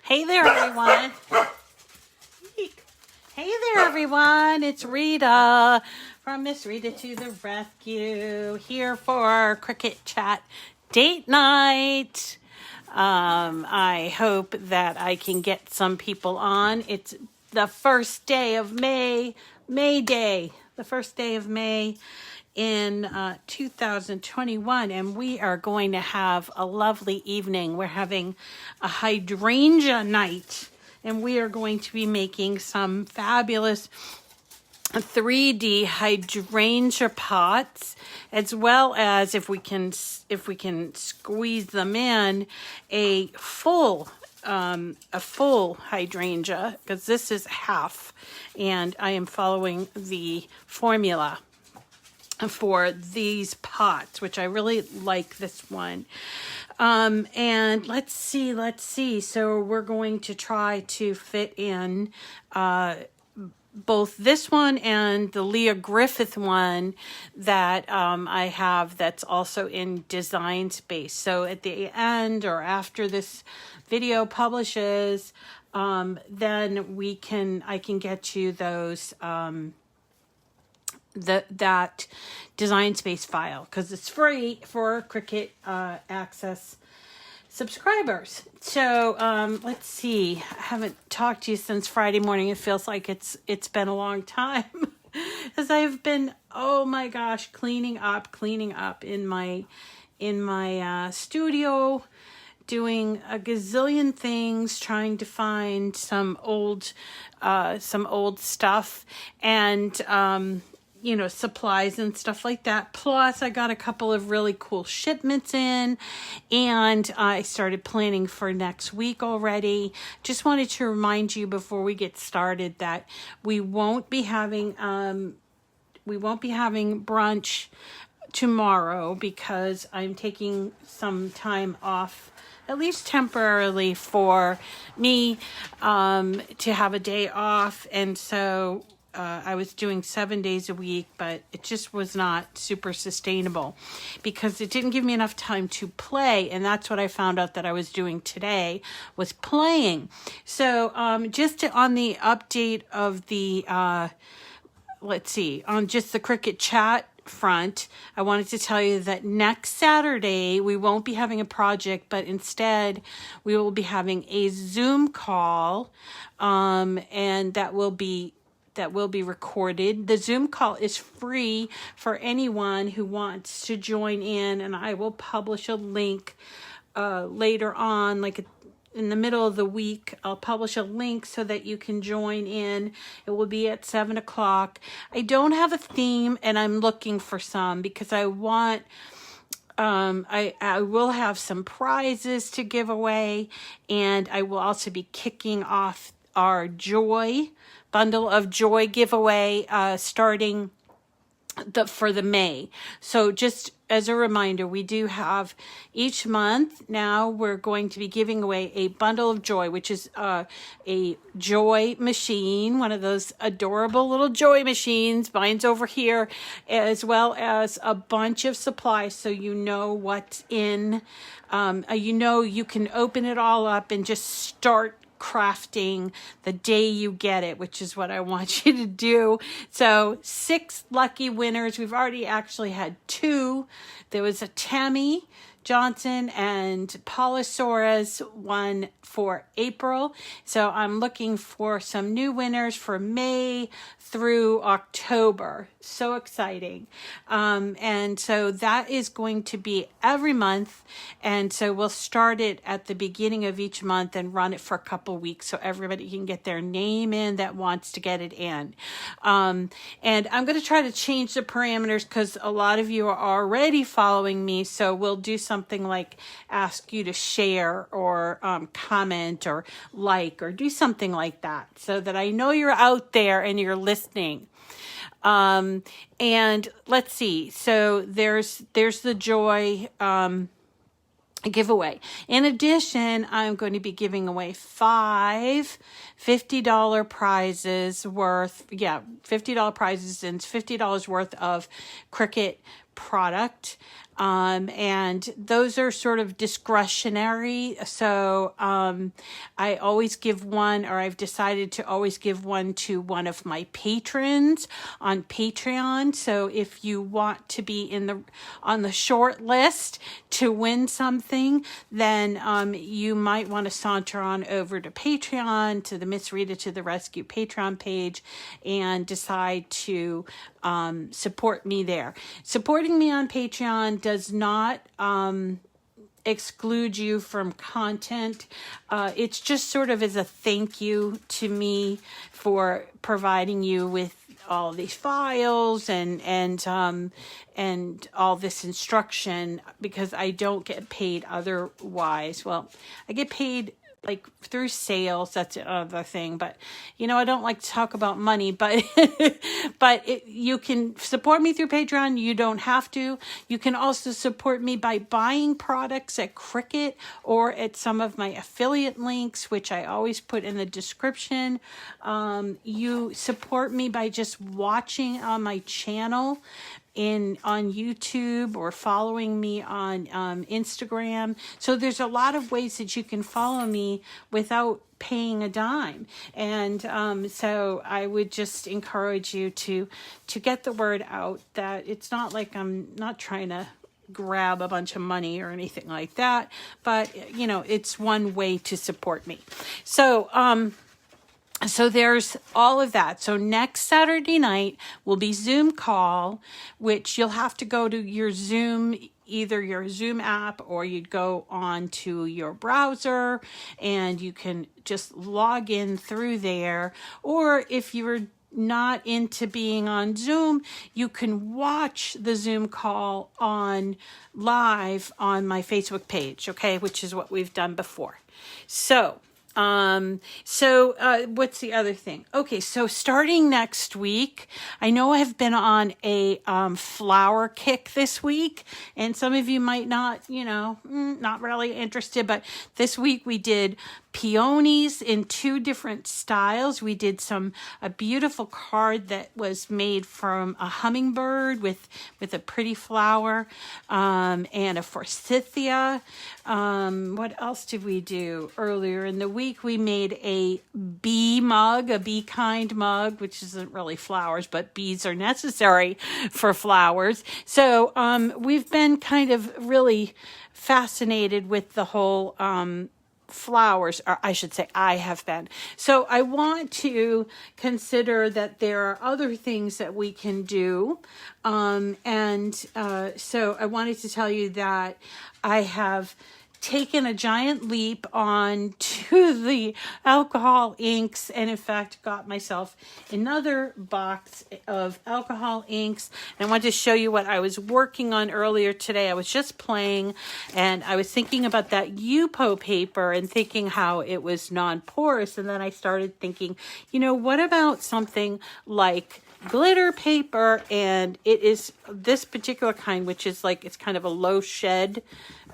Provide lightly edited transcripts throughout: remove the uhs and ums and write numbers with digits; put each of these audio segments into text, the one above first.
Hey there, everyone. Hey there, everyone. It's Rita from Miss Rita to the Rescue here for Cricut Chat Date Night. I hope that I can get some people on. It's the first day of May, May Day, the first day of May in 2021, and we are going to have a lovely evening. We're having a hydrangea night, and we are going to be making some fabulous 3D hydrangea pots, as well as, if we can squeeze them in, a full hydrangea, because this is half, and I am following the formula for these pots, which I really like this one. And let's see. So we're going to try to fit in both this one and the Leah Griffith one that I have that's also in Design Space. So at the end or after this video publishes, then I can get you those that Design Space file, because it's free for Cricut Access subscribers. So let's see. I haven't talked to you since Friday morning. It feels like it's been a long time as I've been, oh my gosh, cleaning up in my studio, doing a gazillion things, trying to find some old stuff, and supplies and stuff like that. Plus, I got a couple of really cool shipments in, and I started planning for next week already. Just wanted to remind you before we get started that we won't be having brunch tomorrow, because I'm taking some time off, at least temporarily, for me to have a day off. And so I was doing 7 days a week, but it just was not super sustainable because it didn't give me enough time to play. And that's what I found out that I was doing today, was playing. So just on the update of the, on just the Cricut Chat front, I wanted to tell you that next Saturday we won't be having a project, but instead we will be having a Zoom call, and that will be recorded. The Zoom call is free for anyone who wants to join in, and I will publish a link later on, like in the middle of the week. I'll publish a link so that you can join in. It will be at 7 o'clock. I don't have a theme, and I'm looking for some, because I want I will have some prizes to give away, and I will also be kicking off our Bundle of Joy giveaway starting for the May. So just as a reminder, we do have each month now, we're going to be giving away a Bundle of Joy, which is a joy machine, one of those adorable little joy machines. Mine's over here, as well as a bunch of supplies, so you know what's in. You can open it all up and just start crafting the day you get it, which is what I want you to do. So 6 lucky winners. We've already actually had 2. There was a Tammy Johnson and Paula Soares one for April. So I'm looking for some new winners for May through October. So exciting. And so that is going to be every month. And so we'll start it at the beginning of each month and run it for a couple weeks so everybody can get their name in that wants to get it in. And I'm going to try to change the parameters because a lot of you are already following me. So we'll do something like ask you to share or comment or like, or do something like that so that I know you're out there and you're listening. And let's see. So there's the Joy giveaway. In addition, I'm going to be giving away 5 $50 prizes worth, $50 prizes and $50 worth of Cricut product. And those are sort of discretionary. So I always give one, or I've decided to always give one to one of my patrons on Patreon. So if you want to be on the short list to win something, then you might want to saunter on over to Patreon, to the Miss Rita to the Rescue Patreon page, and decide to support me there. Supporting me on Patreon does not exclude you from content. It's just sort of as a thank you to me for providing you with all these files and all this instruction, because I don't get paid otherwise. Well, I get paid like through sales. That's another thing, but I don't like to talk about money, but you can support me through Patreon. You don't have to. You can also support me by buying products at Cricut or at some of my affiliate links, which I always put in the description. You support me by just watching on my channel on YouTube, or following me on Instagram. So there's a lot of ways that you can follow me without paying a dime. And so I would just encourage you to get the word out that it's not like I'm not trying to grab a bunch of money or anything like that, but it's one way to support me. So there's all of that. So next Saturday night will be Zoom call, which you'll have to go to your Zoom, either your Zoom app, or you'd go on to your browser and you can just log in through there. Or if you're not into being on Zoom, you can watch the Zoom call live on my Facebook page, okay, which is what we've done before. So what's the other thing? Okay, so starting next week, I know I've been on a flower kick this week, and some of you might not, not really interested, but this week we did peonies in 2 different styles. We did a beautiful card that was made from a hummingbird with a pretty flower, and a forsythia. What else did we do earlier in the week? We made a bee mug, a bee kind mug, which isn't really flowers, but bees are necessary for flowers. So we've been kind of really fascinated with the whole flowers, or I should say I have been. So I want to consider that there are other things that we can do. So I wanted to tell you that I have taken a giant leap on to the alcohol inks, and in fact got myself another box of alcohol inks. And I wanted to show you what I was working on earlier today. I was just playing, and I was thinking about that Yupo paper and thinking how it was non-porous, and then I started thinking, what about something like glitter paper? And it is this particular kind, which is like, it's kind of a low shed.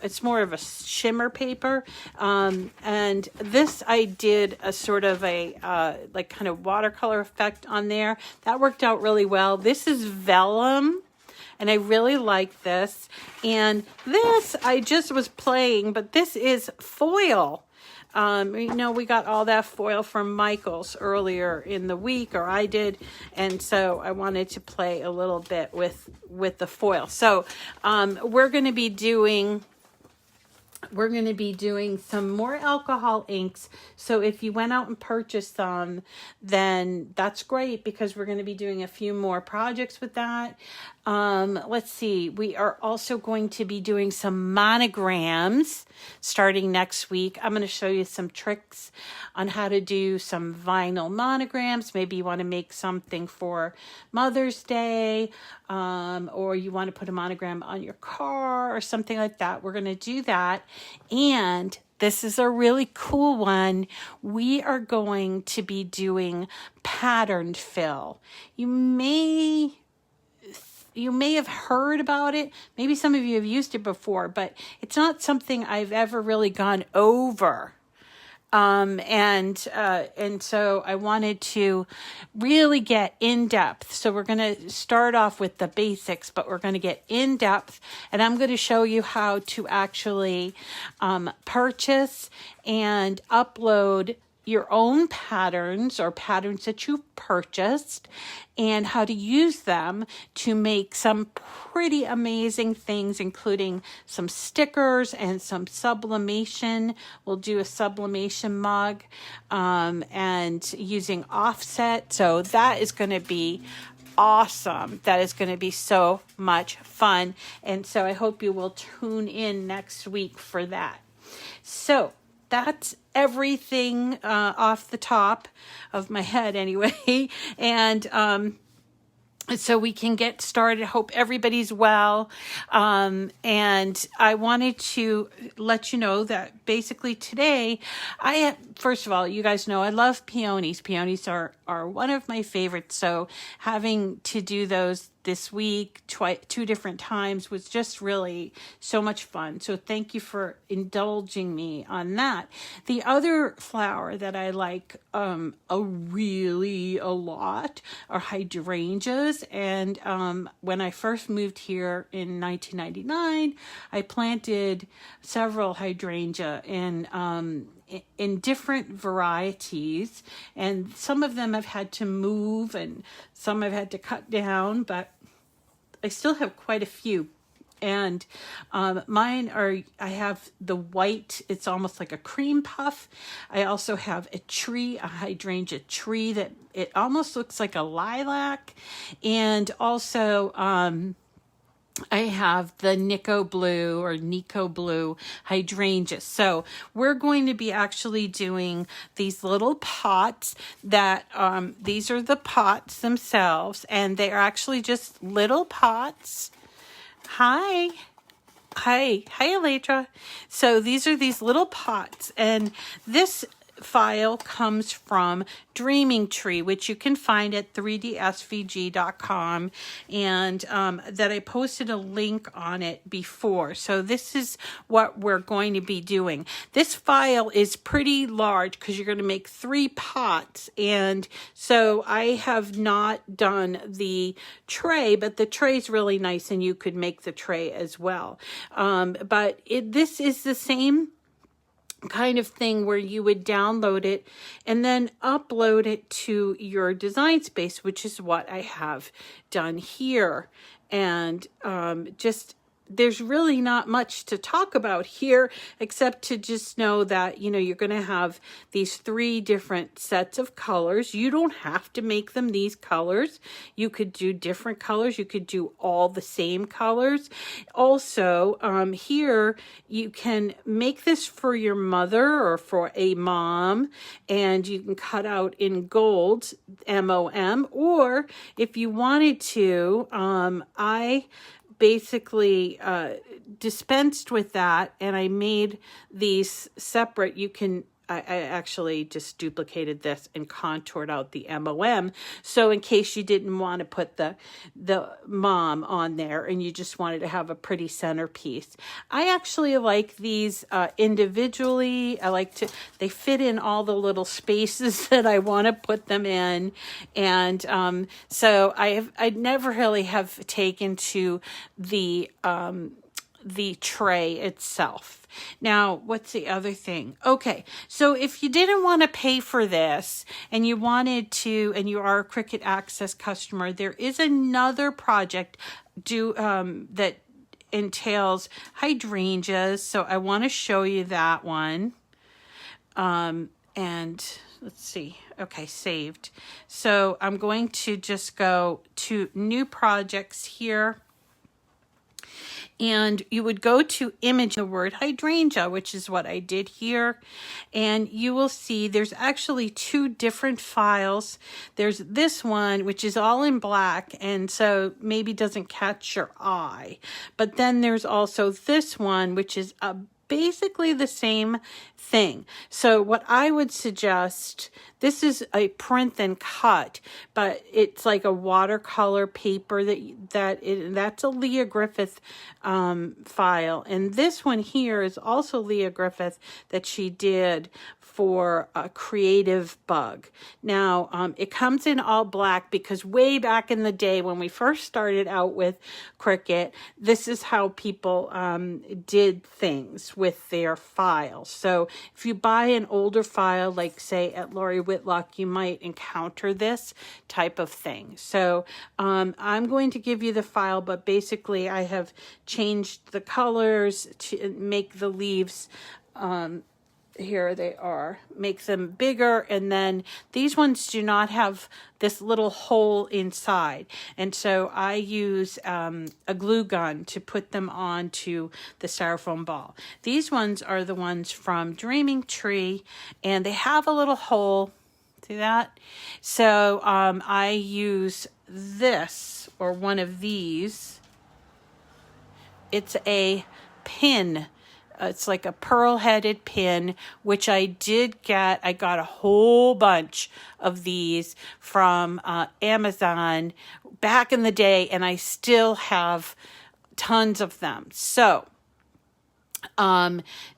It's more of a shimmer paper. And this, I did a sort of a, like kind of watercolor effect on there. That worked out really well. This is vellum, and I really like this. And this, I just was playing, but this is foil. We got all that foil from Michael's earlier in the week, or I did, and so I wanted to play a little bit with the foil. So we're going to be doing some more alcohol inks. So if you went out and purchased some, then that's great, because we're going to be doing a few more projects with that. Let's see. We are also going to be doing some monograms starting next week. I'm going to show you some tricks on how to do some vinyl monograms. Maybe you want to make something for Mother's Day, or you want to put a monogram on your car or something like that. We're going to do that. And this is a really cool one. We are going to be doing patterned fill. You may have heard about it. Maybe some of you have used it before, but it's not something I've ever really gone over. And so I wanted to really get in depth. So we're going to start off with the basics, but we're going to get in depth, and I'm going to show you how to actually purchase and upload your own patterns or patterns that you've purchased, and how to use them to make some pretty amazing things, including some stickers and some sublimation. We'll do a sublimation mug, and using offset. So that is going to be awesome. That is going to be so much fun. And so I hope you will tune in next week for that. So that's everything off the top of my head anyway. And so we can get started. Hope everybody's well. And I wanted to let you know that basically today, first of all, you guys know I love peonies. Peonies are one of my favorites. So having to do those this week, two different times, was just really so much fun. So thank you for indulging me on that. The other flower that I like a lot are hydrangeas. And when I first moved here in 1999, I planted several hydrangea in different varieties, and some of them I've had to move and some I've had to cut down, but I still have quite a few. And mine are, I have the white, it's almost like a cream puff. I also have a hydrangea tree that it almost looks like a lilac. And also I have the Nico Blue hydrangea. So we're going to be actually doing these little pots that, these are the pots themselves, and they are actually just little pots. Hi, Electra. So these are these little pots, and this file comes from Dreaming Tree, which you can find at 3dsvg.com, and that I posted a link on it before. So this is what we're going to be doing. This file is pretty large because you're going to make 3 pots, and so I have not done the tray, but the tray is really nice, and you could make the tray as well. But this is the same kind of thing where you would download it and then upload it to your design space, which is what I have done here. And there's really not much to talk about here, except to just know that, you're going to have these 3 different sets of colors. You don't have to make them these colors. You could do different colors. You could do all the same colors. Also, here you can make this for your mother or for a mom, and you can cut out in gold, MOM, or if you wanted to, I basically dispensed with that, and I made these separate. I actually just duplicated this and contoured out the MOM. So in case you didn't want to put the mom on there and you just wanted to have a pretty centerpiece. I actually like these individually. They fit in all the little spaces that I want to put them in. And so I never really have taken to the tray itself. Now, what's the other thing? Okay, so if you didn't want to pay for this and you wanted to, and you are a Cricut Access customer, there is another project that entails hydrangeas. So I want to show you that one. And let's see. Okay, saved. So I'm going to just go to new projects here. And you would go to image the word hydrangea, which is what I did here. And you will see there's actually 2 different files. There's this one, which is all in black, and so maybe doesn't catch your eye. But then there's also this one, which is a basically the same thing. So what I would suggest, this is a print and cut, but it's like a watercolor paper that's a Leah Griffith file. And this one here is also Leah Griffith that she did for a Creative Bug. Now, it comes in all black because way back in the day when we first started out with Cricut, this is how people did things with their files. So if you buy an older file, like say at Lori Whitlock, you might encounter this type of thing. So I'm going to give you the file, but basically I have changed the colors to make the leaves here they are, make them bigger, and then these ones do not have this little hole inside, and so I use a glue gun to put them onto the styrofoam ball. These ones are the ones from Dreaming Tree, and they have a little hole. See that? So I use this, or one of these. It's a pin. It's like a pearl-headed pin, which I did get. I got a whole bunch of these from Amazon back in the day, and I still have tons of them. So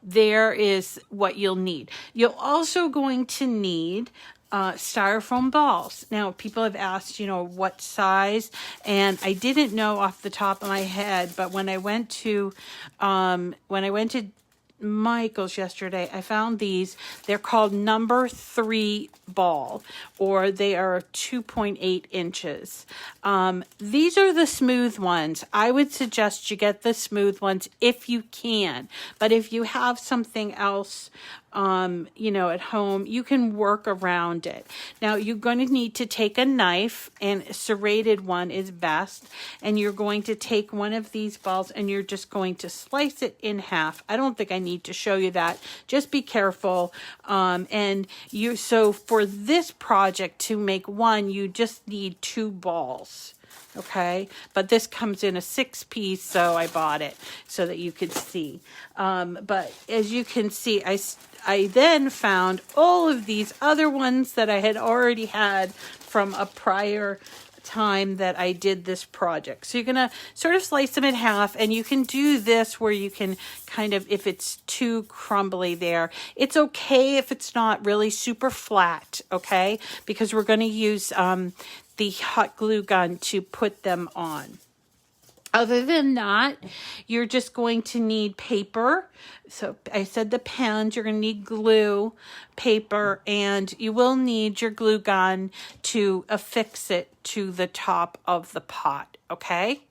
there is what you'll need. You're also going to need styrofoam balls. Now, people have asked, what size, and I didn't know off the top of my head, but when I went to Michael's yesterday, I found these. They're called number 3 ball, or they are 2.8 inches. These are the smooth ones. I would suggest you get the smooth ones if you can, but if you have something else at home, you can work around it. Now, you're going to need to take a knife, and a serrated one is best, and you're going to take one of these balls and you're just going to slice it in half. I don't think I need to show you that. Just be careful. So for this project to make one, you just need 2 balls. Okay, but this comes in a 6-piece, so I bought it so that you could see. But as you can see, I then found all of these other ones that I had already had from a prior time that I did this project. So you're going to sort of slice them in half, and you can do this where you can kind of, if it's too crumbly there, it's okay if it's not really super flat, okay? Because we're going to use the hot glue gun to put them on. Other than that, you're just going to need paper. So I said the pens, you're going to need glue, paper, and you will need your glue gun to affix it to the top of the pot, okay?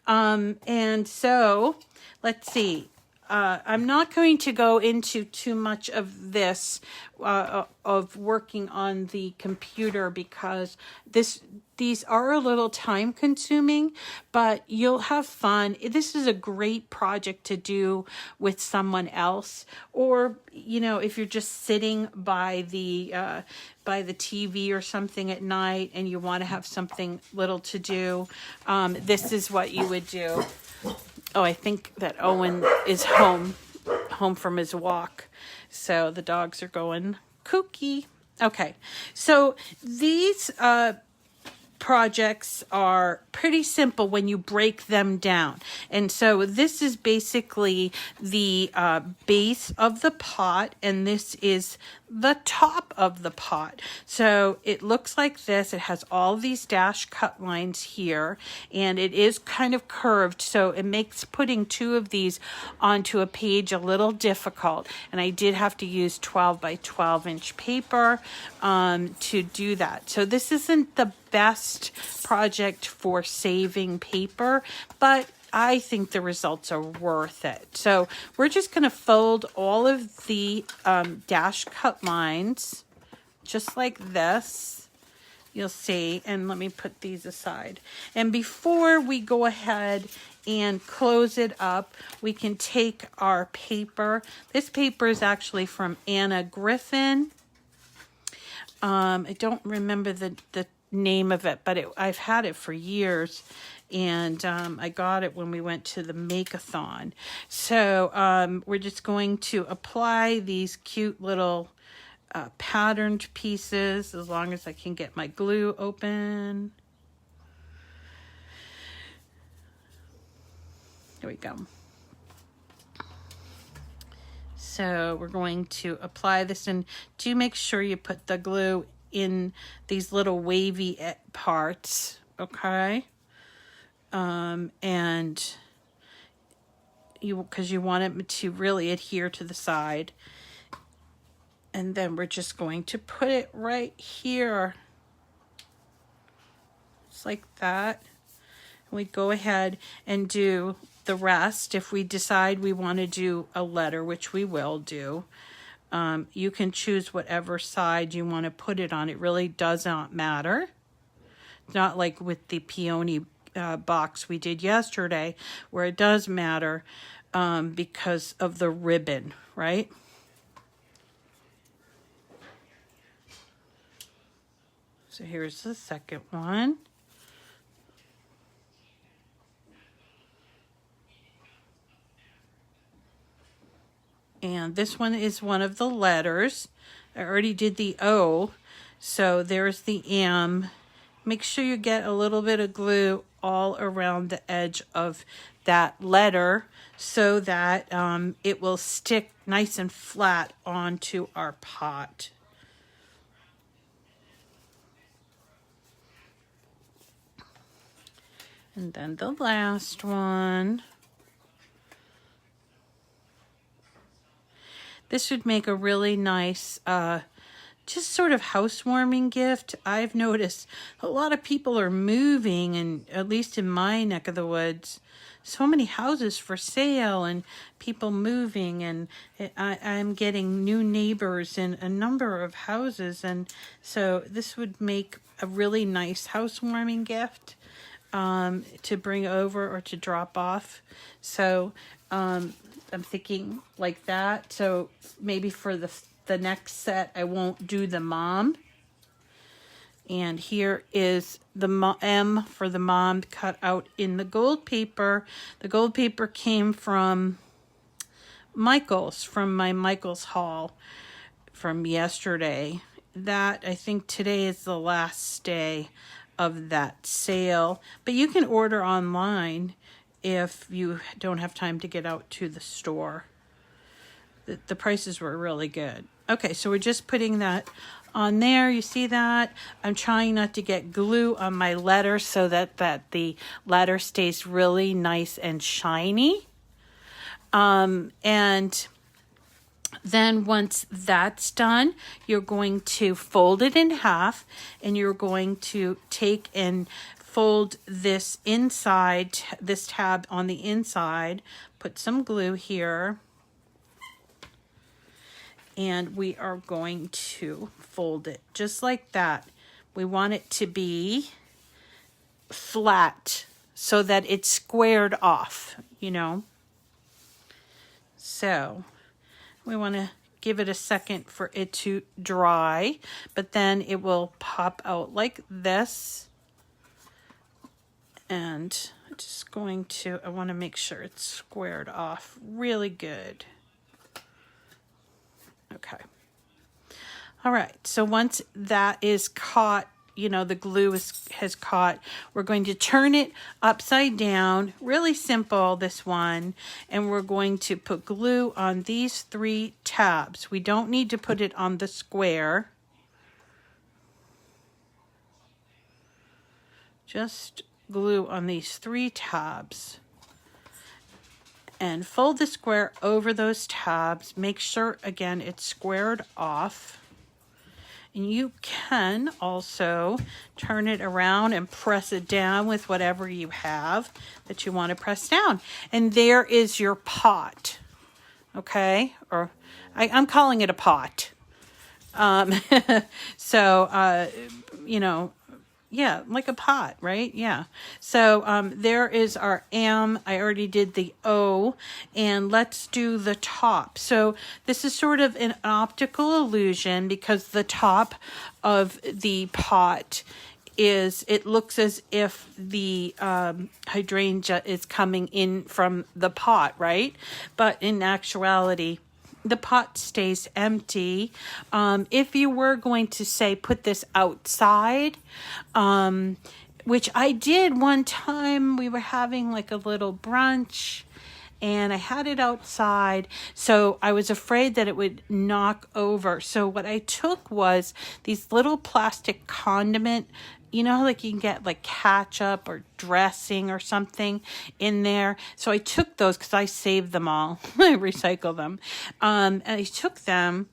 And so, let's see. I'm not going to go into too much of this, of working on the computer, because these are a little time consuming, but you'll have fun. This is a great project to do with someone else, or, if you're just sitting by the TV or something at night and you want to have something little to do, this is what you would do. Oh, I think that Owen is home from his walk. So the dogs are going kooky. Okay, so these projects are pretty simple when you break them down. And so this is basically the base of the pot, and this is the top of the pot. So it looks like this. It has all these dash cut lines here, and it is kind of curved, so it makes putting 2 of these onto a page a little difficult. And I did have to use 12 by 12 inch paper to do that. So this isn't the best project for saving paper, but I think the results are worth it. So we're just going to fold all of the dash cut lines just like this. You'll see, and let me put these aside. And before we go ahead and close it up, we can take our paper. This paper is actually from Anna Griffin. I don't remember the name of it, but I've had it for years. And I got it when we went to the make-a-thon. So we're just going to apply these cute little patterned pieces, as long as I can get my glue open. Here we go. So we're going to apply this, and do make sure you put the glue in these little wavy parts, okay? And because you want it to really adhere to the side. And then we're just going to put it right here, just like that. And we go ahead and do the rest. If we decide we want to do a letter, which we will do, you can choose whatever side you want to put it on. It really does not matter. Not like with the peony box we did yesterday, where it does matter because of the ribbon, right? So here's the second one. And this one is one of the letters. I already did the O, so there's the M. Make sure you get a little bit of glue all around the edge of that letter so that it will stick nice and flat onto our pot. And then the last one. This would make a really nice just sort of housewarming gift. I've noticed a lot of people are moving, and at least in my neck of the woods, so many houses for sale and people moving, and I'm getting new neighbors in a number of houses, and so this would make a really nice housewarming gift to bring over or to drop off. So I'm thinking like that. So maybe for the next set, I won't do the mom. And here is the M for the mom cut out in the gold paper. The gold paper came from Michael's, from my Michael's haul from yesterday. That, I think today is the last day of that sale. But you can order online if you don't have time to get out to the store. The prices were really good. Okay, so we're just putting that on there. You see that? I'm trying not to get glue on my letter so that the letter stays really nice and shiny. And then once that's done, you're going to fold it in half, and you're going to take and fold this inside, this tab on the inside, put some glue here, and we are going to fold it just like that. We want it to be flat so that it's squared off, you know. So we want to give it a second for it to dry, but then it will pop out like this. And I'm just going to, I want to make sure it's squared off really good. Okay. All right. So once that is caught, you know, the glue has caught, we're going to turn it upside down. Really simple, this one. And we're going to put glue on these 3 tabs. We don't need to put it on the square. Just glue on these 3 tabs. And fold the square over those tabs. Make sure, again, it's squared off. And you can also turn it around and press it down with whatever you have that you want to press down. And there is your pot. Okay? Or I'm calling it a pot. So, you know, yeah, like a pot, right? Yeah. So there is our M. I already did the O. And let's do the top. So this is sort of an optical illusion because the top of the pot is it looks as if the hydrangea is coming in from the pot, right? But in actuality, the pot stays empty. If you were going to say put this outside, which I did one time, we were having like a little brunch and I had it outside, so I was afraid that it would knock over. So what I took was these little plastic condiment, you know, like you can get like ketchup or dressing or something in there. So I took those because I saved them all. I recycle them. And I took them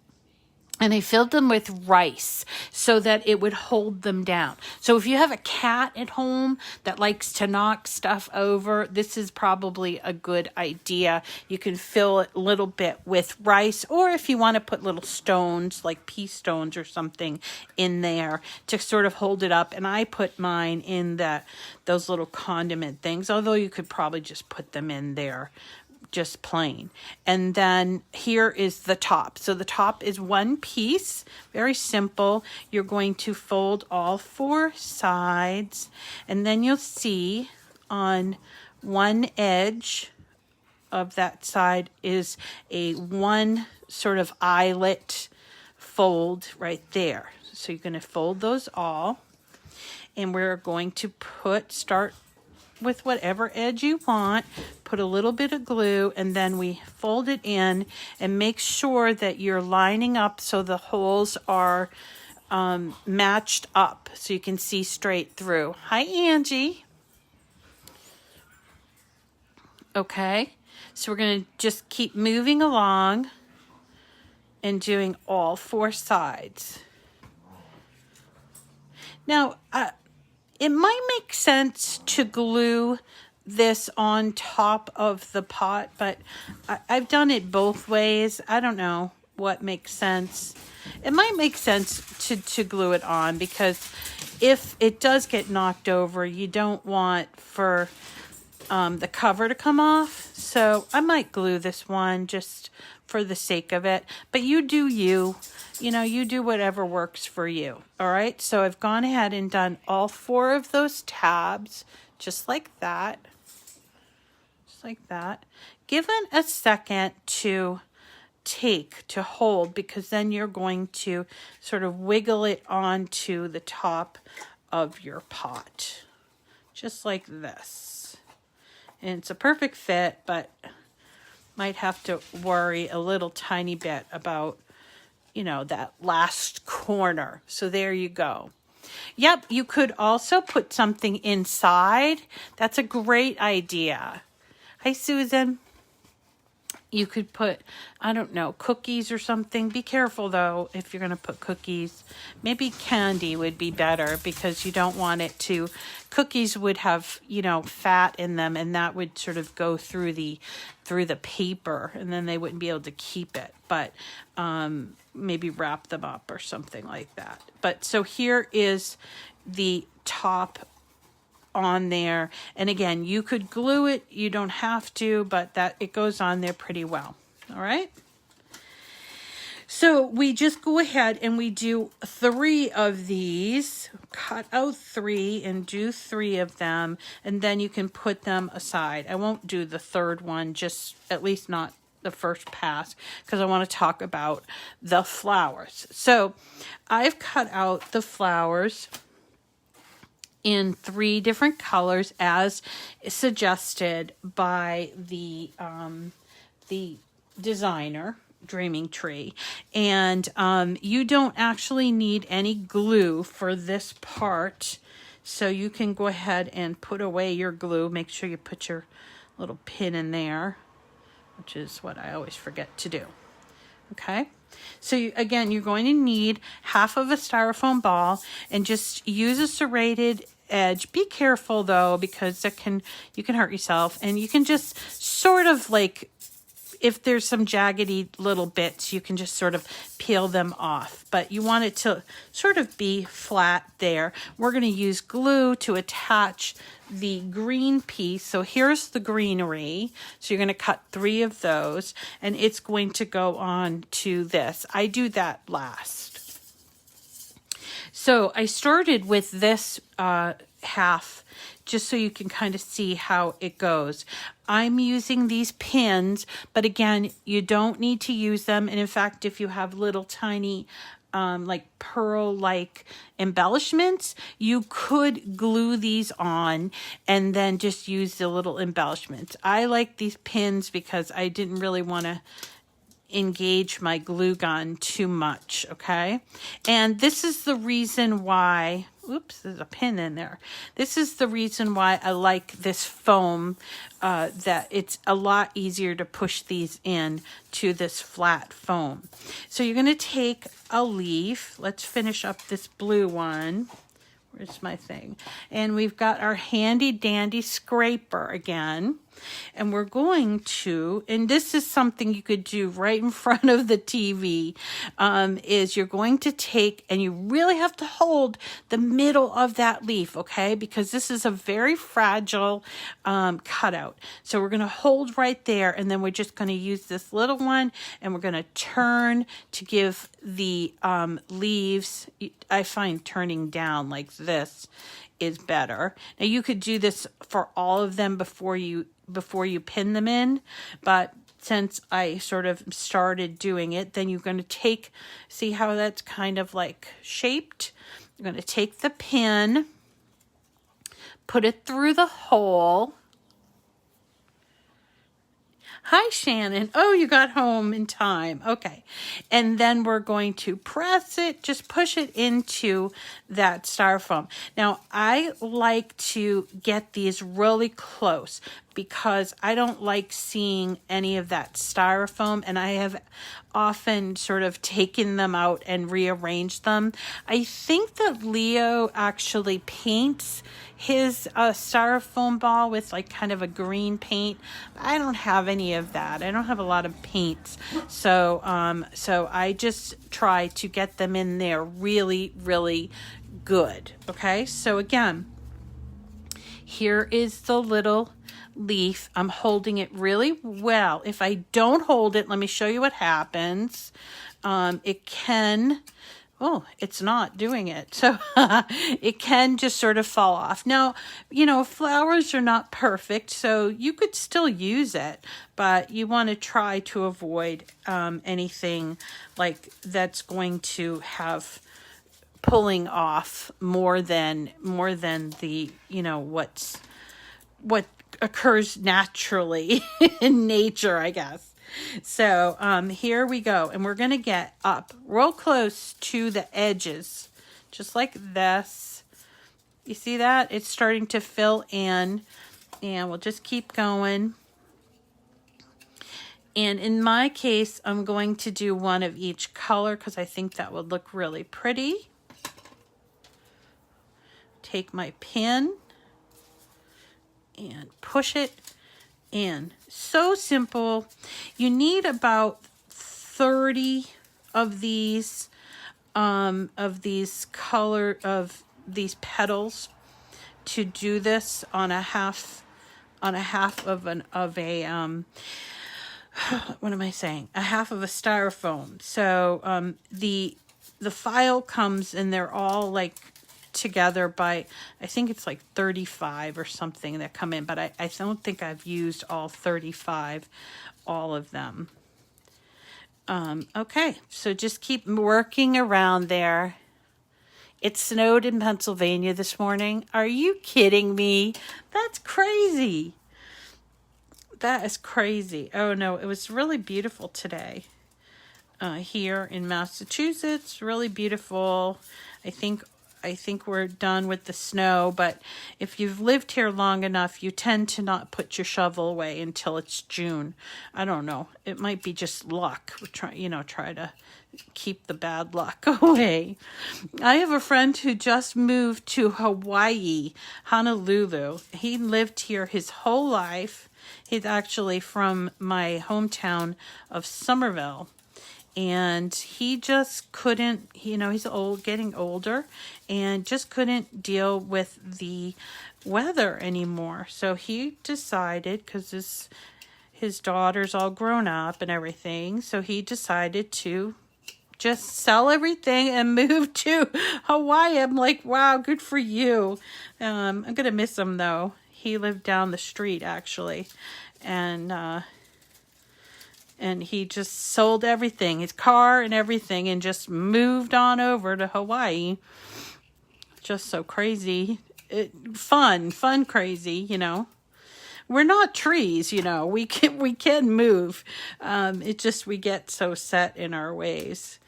and I filled them with rice so that it would hold them down. So if you have a cat at home that likes to knock stuff over, this is probably a good idea. You can fill it a little bit with rice, or if you want to put little stones, like pea stones or something in there to sort of hold it up. And I put mine in those little condiment things, although you could probably just put them in there just plain. And then here is the top. So the top is one piece, very simple. You're going to fold all four sides, and then you'll see on one edge of that side is a one sort of eyelet fold right there. So you're going to fold those all, and we're going to start with whatever edge you want, put a little bit of glue, and then we fold it in and make sure that you're lining up so the holes are matched up so you can see straight through. Hi, Angie. Okay, so we're going to just keep moving along and doing all four sides. Now, it might make sense to glue this on top of the pot, but I've done it both ways. I don't know what makes sense. It might make sense to glue it on, because if it does get knocked over, you don't want for the cover to come off. So I might glue this one just for the sake of it, but you do you know, you do whatever works for you. All right, so I've gone ahead and done all four of those tabs just like that. Just like that. Give it a second to hold, because then you're going to sort of wiggle it onto the top of your pot. Just like this. And it's a perfect fit, but might have to worry a little tiny bit about, you know, that last corner. So there you go. Yep, you could also put something inside. That's a great idea. Hi, Susan. You could put, I don't know, cookies or something. Be careful, though, if you're going to put cookies. Maybe candy would be better, because you don't want it to... Cookies would have, you know, fat in them, and that would sort of go through the paper, and then they wouldn't be able to keep it. But maybe wrap them up or something like that. But so here is the top on there, and again, you could glue it, you don't have to, but that it goes on there pretty well. All right, so we just go ahead and we do 3 of these, cut out 3 and do 3 of them, and then you can put them aside. I won't do the third one, just at least not the first pass, because I want to talk about the flowers. So I've cut out the flowers in 3 different colors as suggested by the designer, Dreaming Tree. And you don't actually need any glue for this part, so you can go ahead and put away your glue. Make sure you put your little pin in there, which is what I always forget to do. Okay, so again, you're going to need half of a styrofoam ball, and just use a serrated edge. Be careful though, because you can hurt yourself, and you can just sort of like, if there's some jaggedy little bits, you can just sort of peel them off, but you want it to sort of be flat there. We're going to use glue to attach the green piece. So here's the greenery. So you're going to cut 3 of those, and it's going to go on to this. I do that last. So I started with this half just so you can kind of see how it goes. I'm using these pins, but again, you don't need to use them. And in fact, if you have little tiny like pearl-like embellishments, you could glue these on and then just use the little embellishments. I like these pins because I didn't really want to engage my glue gun too much, okay? And this is the reason why, oops, there's a pin in there. This is the reason why I like this foam, that it's a lot easier to push these in to this flat foam. So you're going to take a leaf. Let's finish up this blue one. Where's my thing? And we've got our handy dandy scraper again. And we're going to, and this is something you could do right in front of the TV, is you're going to take, and you really have to hold the middle of that leaf, okay? Because this is a very fragile cutout. So we're going to hold right there, and then we're just going to use this little one, and we're going to turn to give the leaves, I find turning down like this is better. Now you could do this for all of them before you pin them in, but since I sort of started doing it, then you're going to take, see how that's kind of like shaped? You're going to take the pin, put it through the hole. Hi, Shannon. Oh, you got home in time. Okay. And then we're going to press it, just push it into that styrofoam. Now, I like to get these really close because I don't like seeing any of that styrofoam, and I have often sort of taken them out and rearranged them. I think that Leo actually paints his styrofoam ball with like kind of a green paint. I don't have any of that. I don't have a lot of paints. So I just try to get them in there really, really good. Okay, so again, here is the little leaf. I'm holding it really well. If I don't hold it, let me show you what happens. It can, oh, it's not doing it. So it can just sort of fall off. Now, you know, flowers are not perfect, so you could still use it, but you want to try to avoid anything like that's going to have pulling off more than the, you know, what occurs naturally in nature, I guess. So here we go, and we're going to get up real close to the edges, just like this. You see that? It's starting to fill in, and we'll just keep going. And in my case, I'm going to do one of each color because I think that would look really pretty. Take my pin and push it in. So simple. You need about 30 of these petals to do this on a half of a what am I saying? A half of a styrofoam. So the file comes, and they're all like together by, I think it's like 35 or something that come in, but I don't think I've used all 35, all of them. Okay, so just keep working around there. It snowed in Pennsylvania this morning. Are you kidding me? That's crazy. That is crazy. Oh no, it was really beautiful today. Here in Massachusetts, really beautiful. I think we're done with the snow, but if you've lived here long enough, you tend to not put your shovel away until it's June. I don't know. It might be just luck. We're try to keep the bad luck away. I have a friend who just moved to Hawaii, Honolulu. He lived here his whole life. He's actually from my hometown of Somerville. And he just couldn't, he's getting older, and just couldn't deal with the weather anymore. So he decided, because his daughter's all grown up and everything, so he decided to just sell everything and move to Hawaii. I'm like, wow, good for you. I'm going to miss him though. He lived down the street actually. And he just sold everything, his car and everything, and just moved on over to Hawaii. Just so crazy. Fun, crazy, you know. We're not trees, you know. We can move. It just, we get so set in our ways.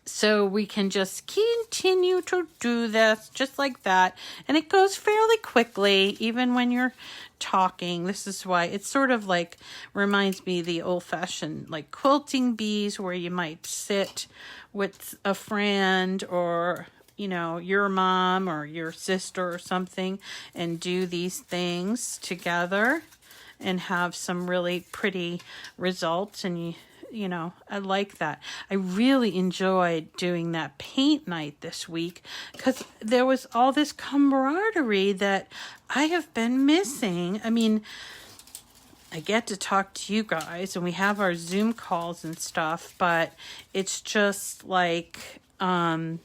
So we can just continue to do this just like that. And it goes fairly quickly, even when you're talking. This is why it's sort of like, reminds me of the old-fashioned like quilting bees, where you might sit with a friend or, you know, your mom or your sister or something, and do these things together and have some really pretty results. And you know, I like that. I really enjoyed doing that paint night this week because there was all this camaraderie that I have been missing. I mean, I get to talk to you guys and we have our Zoom calls and stuff, but it's just like, I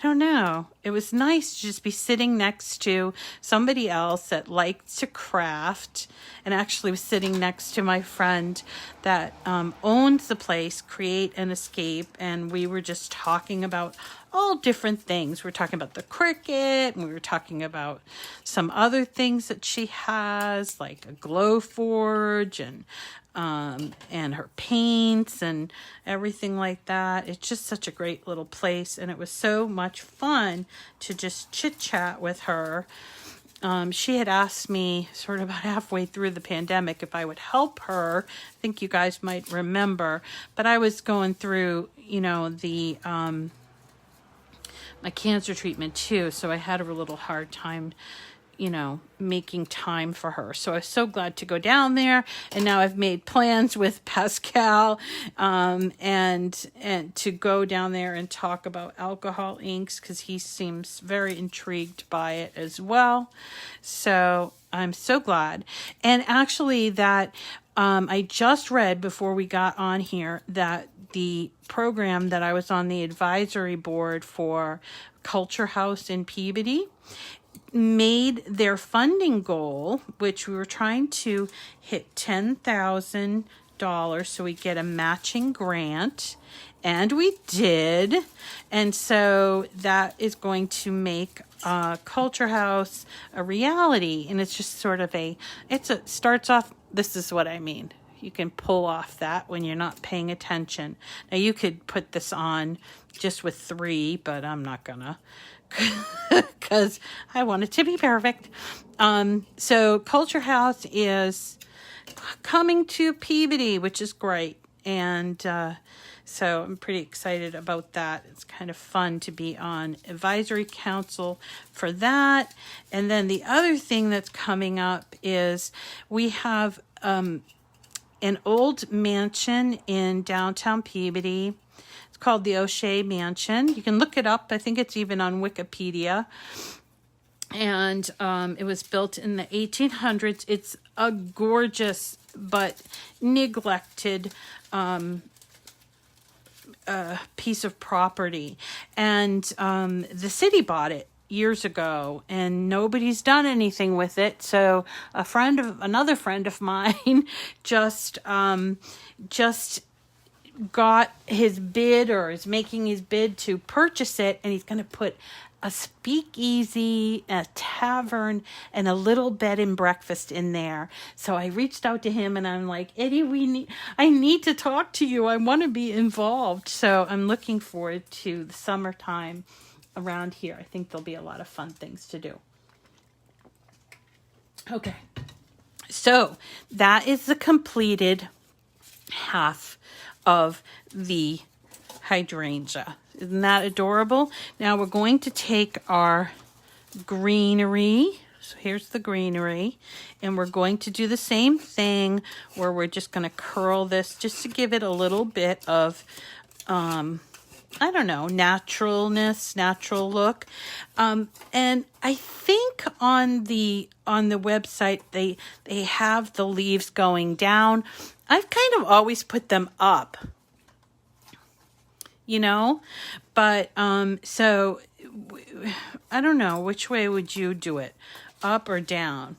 don't know. It was nice to just be sitting next to somebody else that liked to craft, and actually was sitting next to my friend that owns the place, Create and Escape, and we were just talking about all different things. We were talking about the Cricut, and we were talking about some other things that she has, like a glow forge and her paints and everything like that. It's just such a great little place, and it was so much fun to just chit chat with her. She had asked me sort of about halfway through the pandemic if I would help her. I think you guys might remember, but I was going through, you know, the my cancer treatment too, so I had a little hard time, you know, making time for her. So I was so glad to go down there, and now I've made plans with Pascal and to go down there and talk about alcohol inks, because he seems very intrigued by it as well. So I'm so glad. And actually that I just read before we got on here that the program that I was on the advisory board for, Culture House in Peabody, made their funding goal, which we were trying to hit $10,000 so we get a matching grant, and we did. And so that is going to make Culture House a reality. And it's just sort of starts off, this is what I mean. You can pull off that when you're not paying attention. Now you could put this on just with 3, but I'm not gonna, because I want it to be perfect. So Culture House is coming to Peabody, which is great. And so I'm pretty excited about that. It's kind of fun to be on advisory council for that. And then the other thing that's coming up is we have an old mansion in downtown Peabody. It's called the O'Shea Mansion. You can look it up. I think it's even on Wikipedia. And it was built in the 1800s. It's a gorgeous but neglected piece of property. And the city bought it years ago, and nobody's done anything with it. So another friend of mine just got his bid, or is making his bid to purchase it, and he's going to put a speakeasy, a tavern, and a little bed and breakfast in there. So I reached out to him and I'm like, Eddie, I need to talk to you. I want to be involved. So I'm looking forward to the summertime around here. I think there'll be a lot of fun things to do. Okay. So that is the completed half of the hydrangea. Isn't that adorable? Now we're going to take our greenery. So here's the greenery. And we're going to do the same thing where we're just going to curl this just to give it a little bit of I don't know, naturalness, natural look. And I think on the website they have the leaves going down. I've kind of always put them up, you know, but so I don't know, which way would you do it, up or down?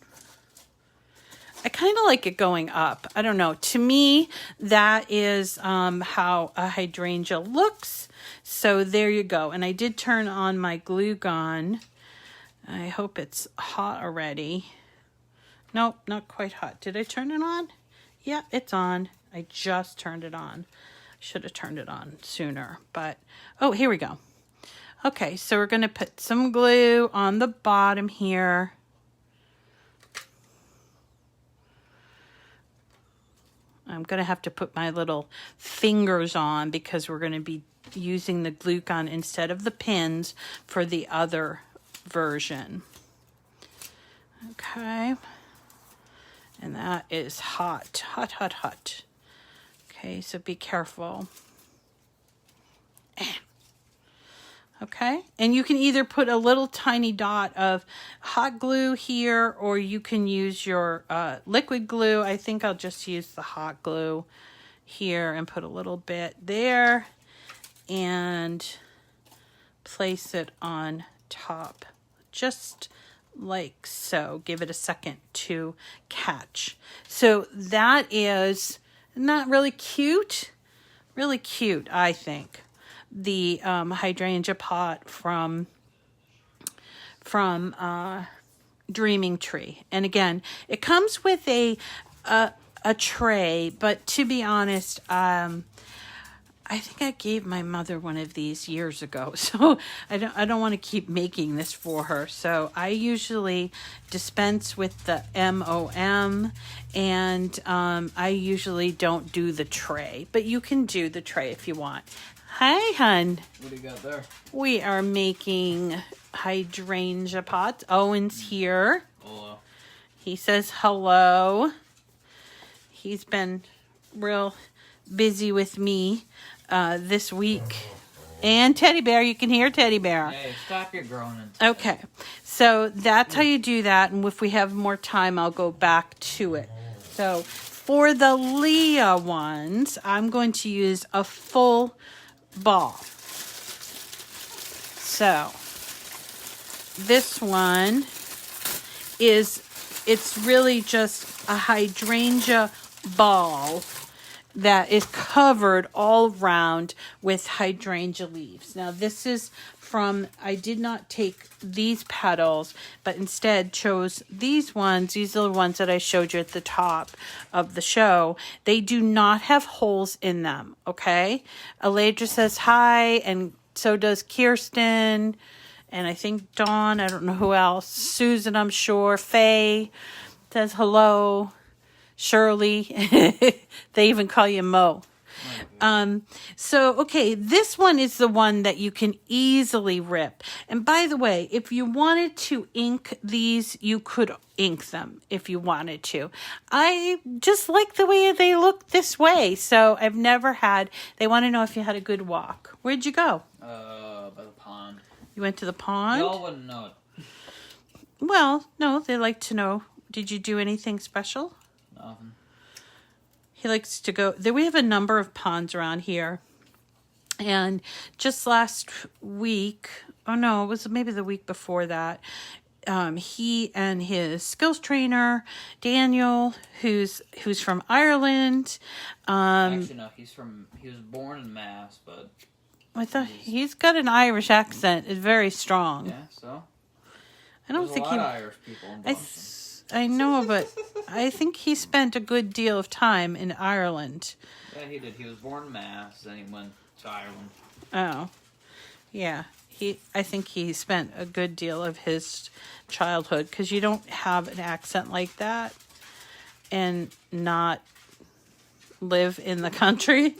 I kind of like it going up. I don't know. To me, that is how a hydrangea looks. So there you go. And I did turn on my glue gun. I hope it's hot already. Nope, not quite hot. Did I turn it on? Yeah, it's on. I just turned it on. Should have turned it on sooner. But, oh, here we go. Okay, so we're going to put some glue on the bottom here. I'm going to have to put my little fingers on because we're going to be using the glue gun instead of the pins for the other version. Okay. And that is hot, hot, hot, hot. Okay, so be careful. Okay, and you can either put a little tiny dot of hot glue here, or you can use your liquid glue. I think I'll just use the hot glue here and put a little bit there and place it on top, just like so. Give it a second to catch. So that is not really cute, I think. The hydrangea pot from Dreaming Tree. And again, it comes with a tray, but to be honest, I think I gave my mother one of these years ago, so I don't want to keep making this for her. So I usually dispense with the MOM, and I usually don't do the tray, but you can do the tray if you want. Hi, hun. What do you got there? We are making hydrangea pots. Owen's here. Hello. He says hello. He's been real busy with me this week. And Teddy Bear. You can hear Teddy Bear. Hey, stop your groaning. Okay. So that's how you do that. And if we have more time, I'll go back to it. So for the Leah ones, I'm going to use a full ball. So this one it's really just a hydrangea ball that is covered all around with hydrangea leaves. Now this is I did not take these petals, but instead chose these ones. These are the ones that I showed you at the top of the show. They do not have holes in them, okay? Aledra says hi, and so does Kirsten, and I think Dawn, I don't know who else. Susan, I'm sure. Faye says hello. Shirley. They even call you Mo. So, okay, this one is the one that you can easily rip. And by the way, if you wanted to ink these, you could ink them if you wanted to. I just like the way they look this way. So I've never had, they want to know if you had a good walk. Where'd you go? By the pond. You went to the pond? Y'all wouldn't know it. Well, no, they like to know. Did you do anything special? Nothing. He likes to go there. We have a number of ponds around here, and just last week, oh no, it was maybe the week before that, he and his skills trainer Daniel, who's from Ireland, Actually no, he was born in Mass, but I thought he's got an Irish accent. It's very strong. Yeah, so I don't There's think a lot of Irish people in Boston. I know, but I think he spent a good deal of time in Ireland. Yeah, he did. He was born in Mass, then he went to Ireland. Oh, yeah. I think he spent a good deal of his childhood, because you don't have an accent like that and not live in the country.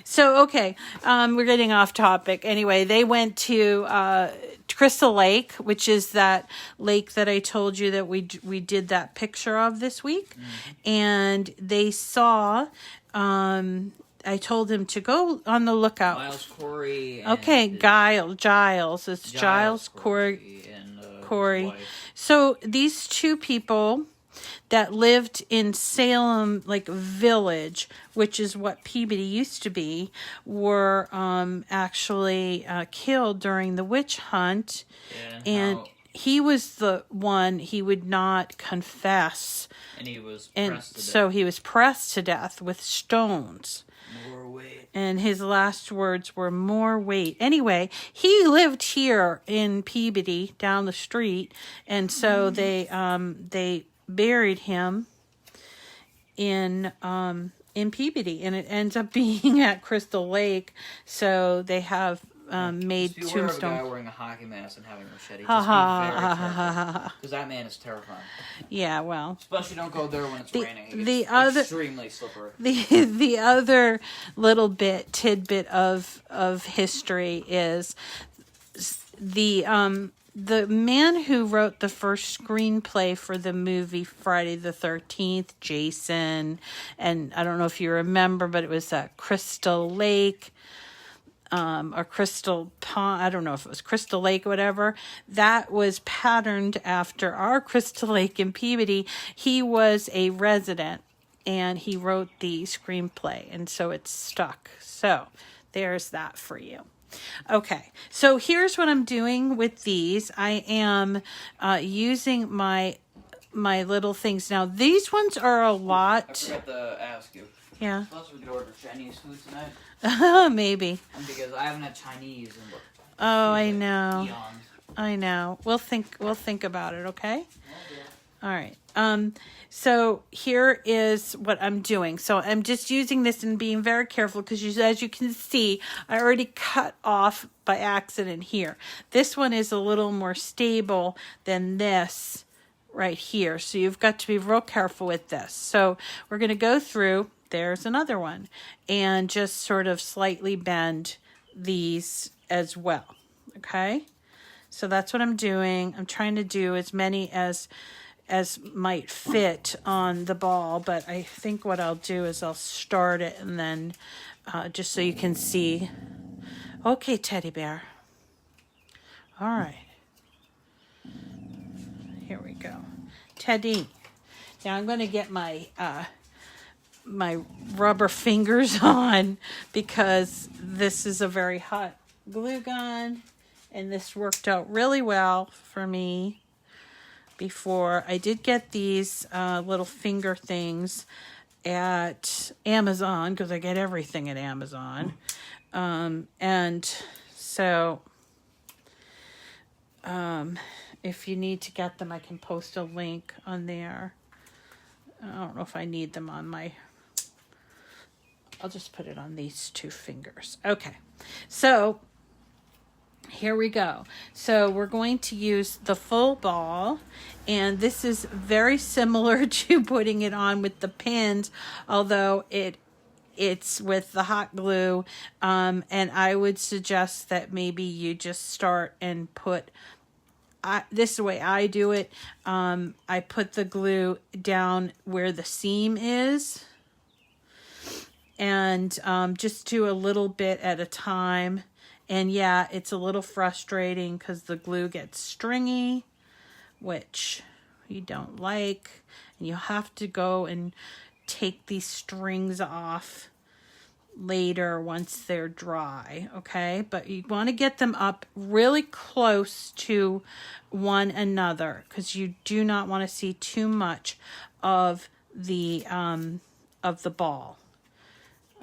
So, okay, we're getting off topic. Anyway, they went to Crystal Lake, which is that lake that I told you that we did that picture of this week. Mm-hmm. And they saw, I I told him to go on the lookout. Miles Corey. And Okay, Giles. It's Giles Corey. And Corey. his wife. So these two people that lived in Salem, like village, which is what Peabody used to be, were actually killed during the witch hunt. Yeah, and he was the one, he would not confess. And he was and pressed to so death. he was pressed to death with stones. More weight. And his last words were, more weight. Anyway, he lived here in Peabody down the street. And so they buried him in Peabody. And it ends up being at Crystal Lake. So they have made Just beware of a guy tombstone. wearing a hockey mask and having a machete. Ha Just ha be ha very ha careful. ha. Because that man is terrifying. Yeah, well. Especially don't go there when it's raining. It the gets other- extremely slippery. The other little tidbit of history is the man who wrote the first screenplay for the movie Friday the 13th, Jason, and I don't know if you remember, but it was at Crystal Lake. Or Crystal Pond, I don't know if it was Crystal Lake or whatever, that was patterned after our Crystal Lake in Peabody. He was a resident and he wrote the screenplay, and so it's stuck. So there's that for you. Okay, so here's what I'm doing with these. I am using my little things. Now, these ones are a lot. I forgot to ask you. Yeah. Plus, we could order Chinese food tonight. Maybe. Because I haven't had Chinese in what? Oh, I know. Eons. I know. We'll think about it, okay? All right. So here is what I'm doing. So I'm just using this and being very careful because as you can see, I already cut off by accident here. This one is a little more stable than this right here. So you've got to be real careful with this. So we're going to go through, there's another one, and just sort of slightly bend these as well. Okay? So that's what I'm doing. I'm trying to do as many as might fit on the ball, but I think what I'll do is I'll start it and then just so you can see. Okay, teddy bear. All right. Here we go. Teddy. Now I'm going to get my my rubber fingers on because this is a very hot glue gun, and this worked out really well for me before. I did get these little finger things at Amazon because I get everything at Amazon. And so if you need to get them, I can post a link on there. I don't know if I need them on my... I'll just put it on these two fingers. Okay, so here we go. So we're going to use the full ball, and this is very similar to putting it on with the pins, although it's with the hot glue, and I would suggest that maybe you just start and put... this is the way I do it. I put the glue down where the seam is, and just do a little bit at a time. And yeah, it's a little frustrating because the glue gets stringy, which you don't like. And you'll have to go and take these strings off later once they're dry, okay? But you want to get them up really close to one another because you do not want to see too much of the ball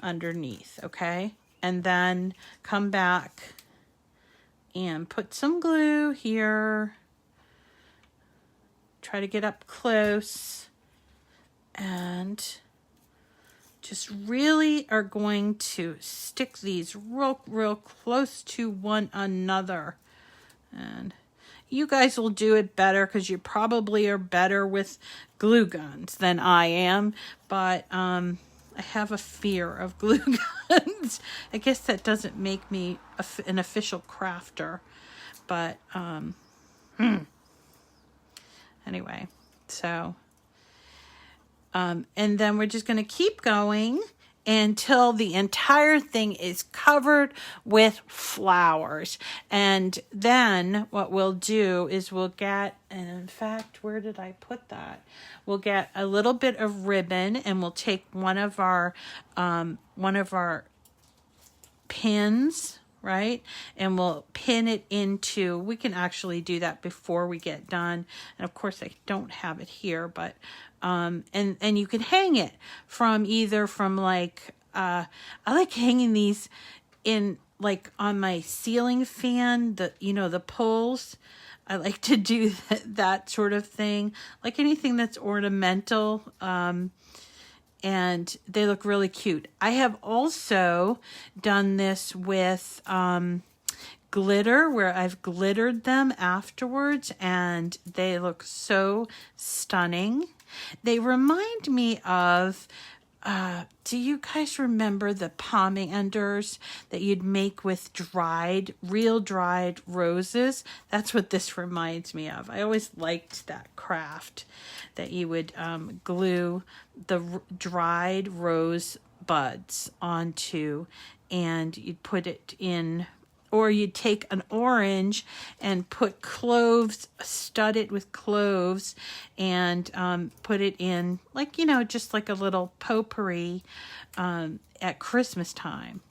underneath, okay? And then come back and put some glue here. Try to get up close and just really are going to stick these real close to one another. And you guys will do it better because you probably are better with glue guns than I am. But I have a fear of glue guns. I guess that doesn't make me an official crafter. But anyway, so... and then we're just going to keep going until the entire thing is covered with flowers. And then what we'll do is we'll get, and in fact, where did I put that? We'll get a little bit of ribbon, and we'll take one of our pins, right? And we'll pin it into, we can actually do that before we get done. And of course I don't have it here, but, and you can hang it from either from like, I like hanging these in like on my ceiling fan, the poles. I like to do that sort of thing, like anything that's ornamental, and they look really cute. I have also done this with glitter, where I've glittered them afterwards, and they look so stunning. They remind me of, do you guys remember the pomanders that you'd make with real dried roses? That's what this reminds me of. I always liked that craft, that you would glue the dried rose buds onto, and you'd put it in, or you'd take an orange and put cloves, stud it with cloves, and put it in, like, just like a little potpourri at Christmas time.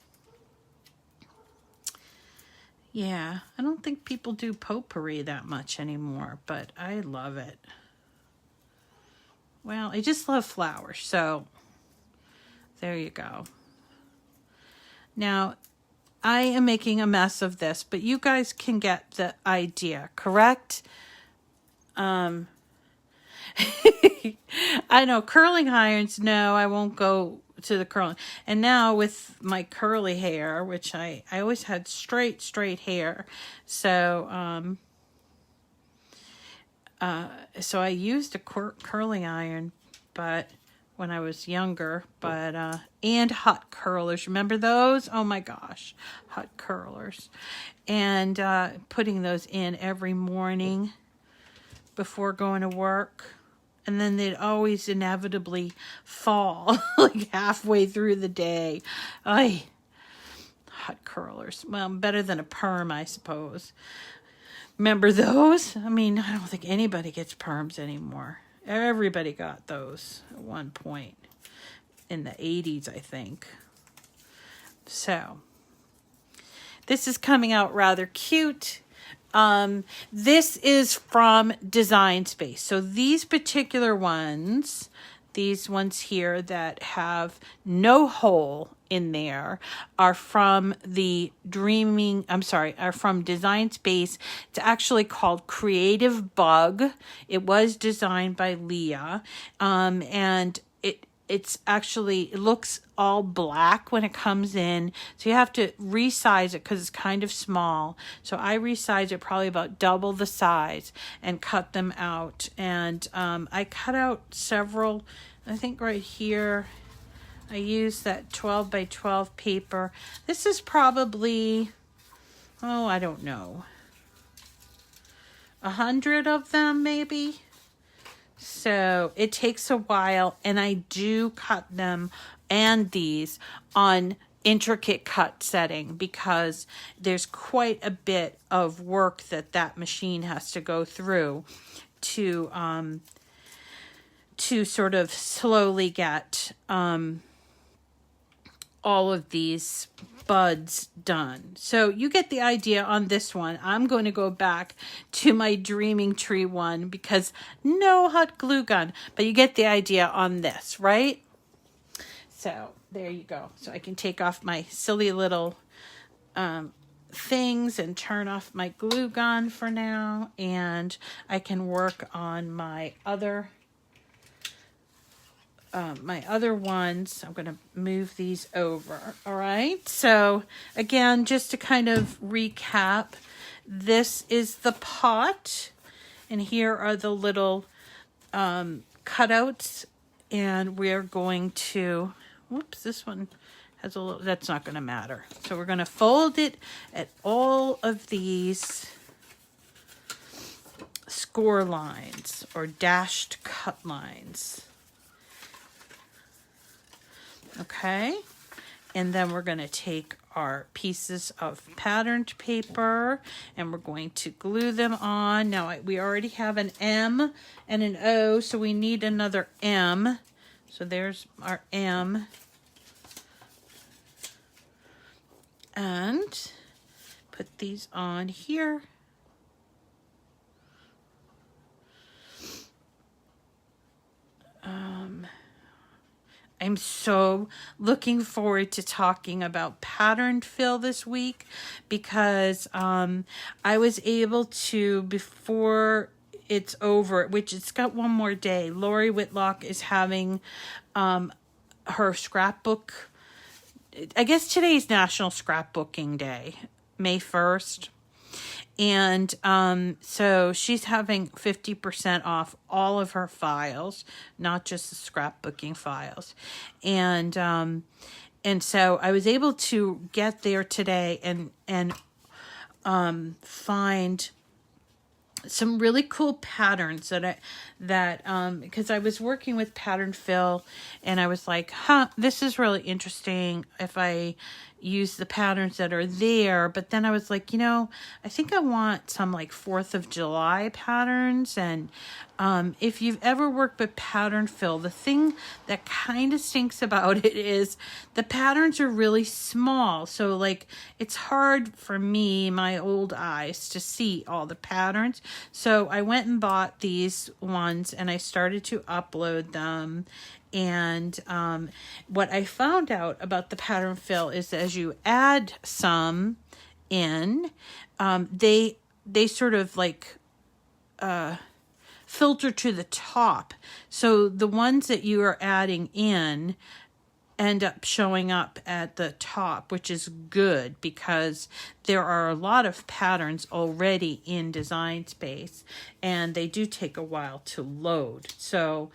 Yeah, I don't think people do potpourri that much anymore, but I love it. Well, I just love flowers, so there you go. Now, I am making a mess of this, but you guys can get the idea, correct? I know, curling irons, no, I won't go to the curling. And now with my curly hair, which I always had straight hair, so so I used a curling iron, but when I was younger, but and hot curlers. Remember those? Oh my gosh, hot curlers. And putting those in every morning before going to work. And then they'd always inevitably fall like halfway through the day. Ay, hot curlers. Well, better than a perm, I suppose. Remember those? I mean, I don't think anybody gets perms anymore. Everybody got those at one point in the 80s, I think. So, this is coming out rather cute. This is from Design Space. So these particular ones, these ones here that have no hole in there, are from are from Design Space. It's actually called Creative Bug. It was designed by Leah, and it looks all black when it comes in, so you have to resize it because it's kind of small. So I resized it probably about double the size and cut them out. And I cut out several. I think right here I used that 12 by 12 paper. This is probably, I don't know, 100 of them maybe. So it takes a while, and I do cut them and these on intricate cut setting because there's quite a bit of work that machine has to go through to sort of slowly get all of these buds done. So you get the idea on this one. I'm going to go back to my Dreaming Tree one because no hot glue gun, but you get the idea on this, right? So there you go. So I can take off my silly little things and turn off my glue gun for now, and I can work on my other ones. I'm going to move these over. All right. So again, just to kind of recap, this is the pot, and here are the little cutouts, and we're going to, whoops, this one has a little, that's not going to matter. So we're going to fold it at all of these score lines or dashed cut lines. Okay. And then we're going to take our pieces of patterned paper and we're going to glue them on. Now we already have an M and an O, so we need another M. So there's our M. And put these on here. I'm so looking forward to talking about patterned fill this week because I was able to, before it's over, which it's got one more day, Lori Whitlock is having her scrapbook. I guess today's National Scrapbooking Day, May 1st. And so she's having 50% off all of her files, not just the scrapbooking files. And so I was able to get there today and find some really cool patterns that because I was working with pattern fill and I was like, this is really interesting if I use the patterns that are there. But then I was like, I think I want some like 4th of July patterns. And if you've ever worked with pattern fill, the thing that kind of stinks about it is the patterns are really small. So like it's hard for me, my old eyes, to see all the patterns. So I went and bought these ones and I started to upload them. And what I found out about the pattern fill is that as you add some in, they sort of like filter to the top. So the ones that you are adding in end up showing up at the top, which is good because there are a lot of patterns already in Design Space and they do take a while to load. So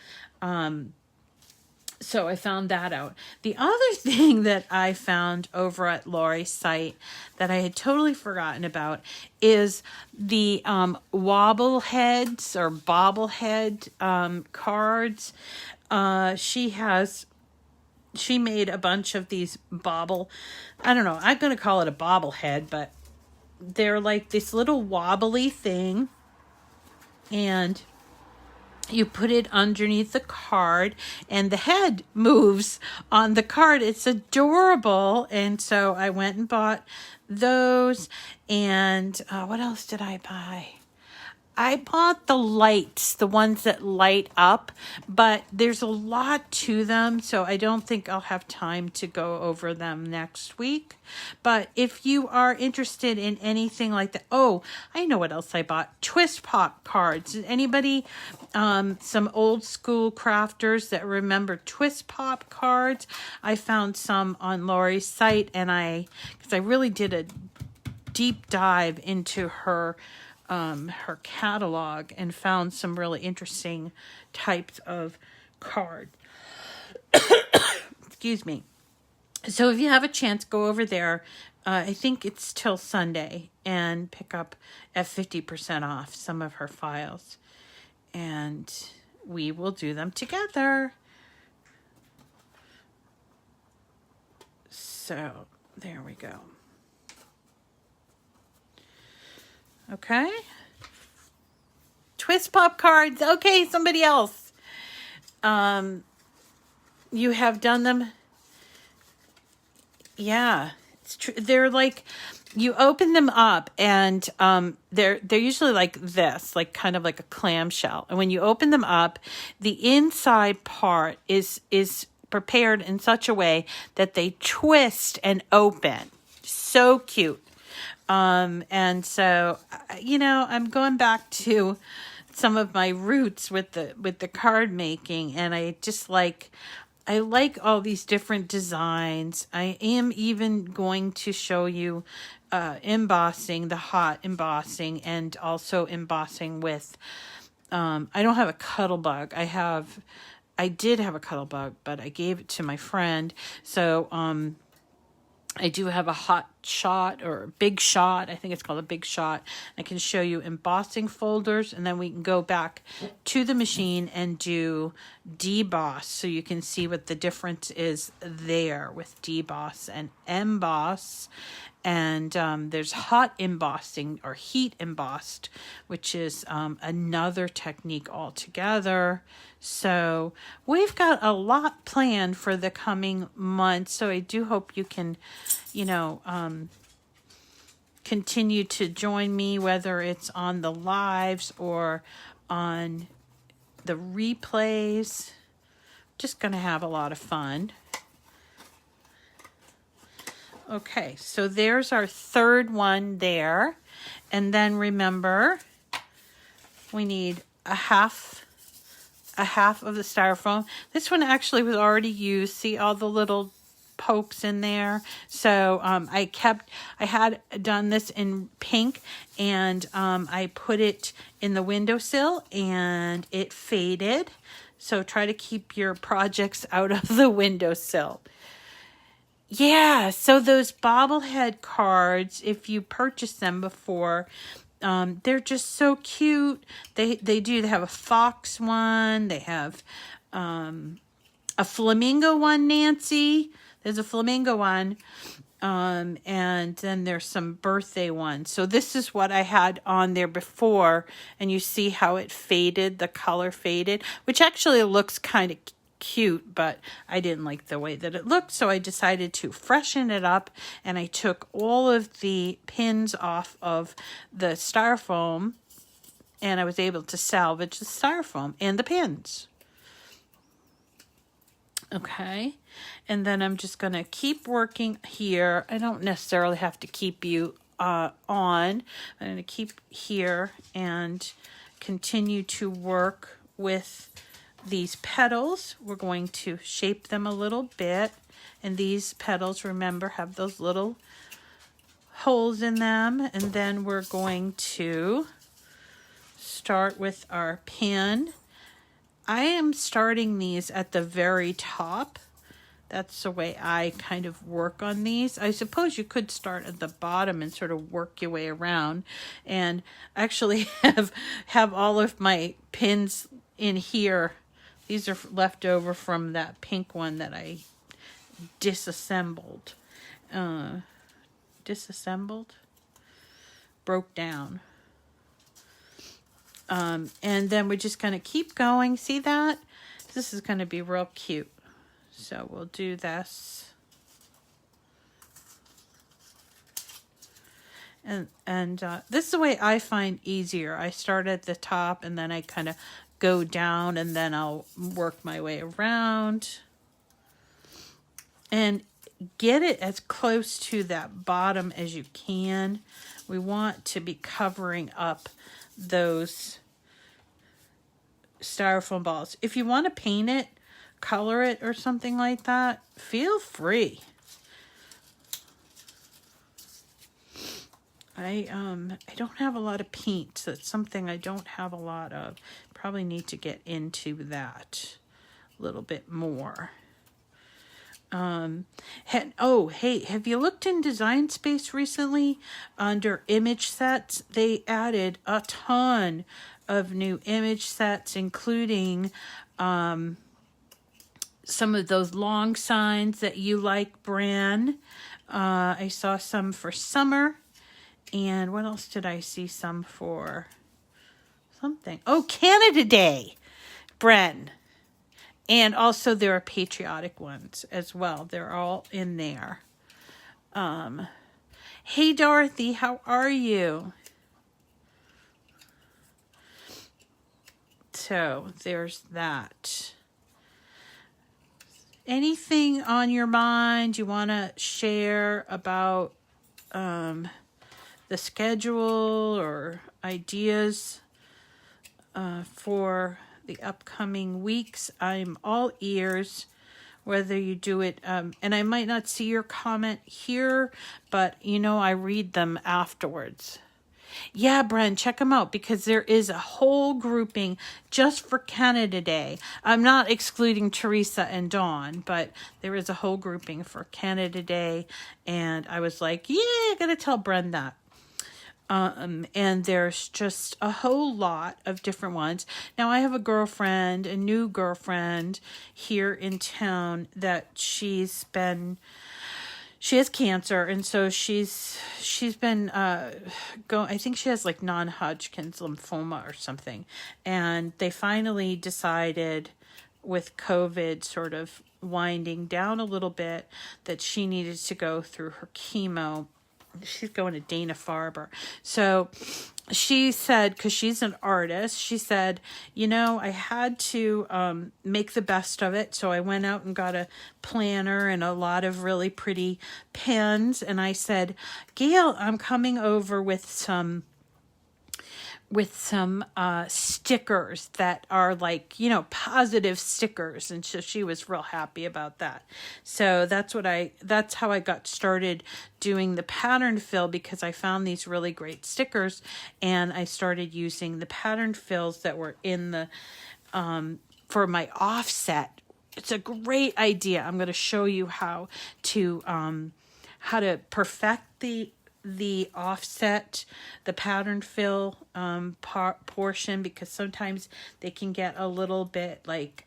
I found that out. The other thing that I found over at Lori's site that I had totally forgotten about is the wobble heads or bobblehead cards. She made a bunch of these I don't know, I'm going to call it a bobblehead, but they're like this little wobbly thing. And you put it underneath the card and the head moves on the card. It's adorable. And so I went and bought those. And what else did I buy? I bought the lights, the ones that light up, but there's a lot to them, so I don't think I'll have time to go over them next week. But if you are interested in anything like that, I know what else I bought. Twist Pop cards. Anybody, some old school crafters that remember Twist Pop cards? I found some on Lori's site, and because I really did a deep dive into her catalog and found some really interesting types of card. Excuse me. So if you have a chance, go over there. I think it's till Sunday and pick up at 50% off some of her files. And we will do them together. So there we go. Okay. Twist Pop cards. Okay, somebody else. You have done them. Yeah, it's true. They're like, you open them up and they're usually like this, like kind of like a clamshell. And when you open them up, the inside part is prepared in such a way that they twist and open. So cute. And so, I'm going back to some of my roots with the card making, and I like all these different designs. I am even going to show you, embossing, the hot embossing, and also embossing with, I don't have a Cuttlebug. I did have a Cuttlebug, but I gave it to my friend. So, I do have a hot shot or a big shot. I think it's called a big shot. I can show you embossing folders, and then we can go back to the machine and do deboss, so you can see what the difference is there with deboss and emboss. And there's hot embossing or heat embossed, which is another technique altogether. So we've got a lot planned for the coming months. So I do hope you can, continue to join me, whether it's on the lives or on the replays. Just going to have a lot of fun. Okay, so there's our third one there. And then remember, we need a half of the styrofoam. This one actually was already used. See all the little pokes in there? So I had done this in pink, and I put it in the windowsill and it faded. So try to keep your projects out of the windowsill. Yeah, so those bobblehead cards, if you purchase them before, they're just so cute. They have a fox one. They have a flamingo one, Nancy. There's a flamingo one. And then there's some birthday ones. So this is what I had on there before. And you see how it faded, the color faded, which actually looks kind of cute, but I didn't like the way that it looked, so I decided to freshen it up, and I took all of the pins off of the styrofoam, and I was able to salvage the styrofoam and the pins. Okay, and then I'm just going to keep working here. I don't necessarily have to keep you on. I'm going to keep here and continue to work with these petals. We're going to shape them a little bit, and these petals, remember, have those little holes in them. And then we're going to start with our pin. I am starting these at the very top. That's the way I kind of work on these. I suppose you could start at the bottom and sort of work your way around, and actually have all of my pins in here. These are left over from that pink one that I disassembled. Broke down. And then we're just going to keep going. See that? This is going to be real cute. So we'll do this. And this is the way I find easier. I start at the top, and then I kind of go down, and then I'll work my way around and get it as close to that bottom as you can. We want to be covering up those styrofoam balls. If you want to paint it, color it, or something like that, feel free. I don't have a lot of paint. That's something I don't have a lot of. Probably need to get into that a little bit more. Hey, have you looked in Design Space recently? Under image sets, they added a ton of new image sets, including some of those long signs that you like, Bran. I saw some for summer. And what else did I see some for? Something. Oh, Canada Day, Bren. And also there are patriotic ones as well. They're all in there. Hey, Dorothy, how are you? So there's that. Anything on your mind you want to share about the schedule or ideas for the upcoming weeks? I'm all ears, whether you do it, and I might not see your comment here, but I read them afterwards. Yeah, Bren, check them out because there is a whole grouping just for Canada Day. I'm not excluding Teresa and Dawn, but there is a whole grouping for Canada Day. And I was like, yeah, I got to tell Bren that. And there's just a whole lot of different ones. Now, I have a new girlfriend here in town that she has cancer, and so she's been I think she has like non-Hodgkin's lymphoma or something, and they finally decided with COVID sort of winding down a little bit that she needed to go through her chemo. She's going to Dana-Farber. So she said, because she's an artist, she said, I had to make the best of it. So I went out and got a planner and a lot of really pretty pens. And I said, Gail, I'm coming over with some stickers that are like, positive stickers. And so she was real happy about that. So that's how I got started doing the pattern fill, because I found these really great stickers and I started using the pattern fills that were in the, for my offset. It's a great idea. I'm going to show you how to perfect the offset, the pattern fill portion, because sometimes they can get a little bit like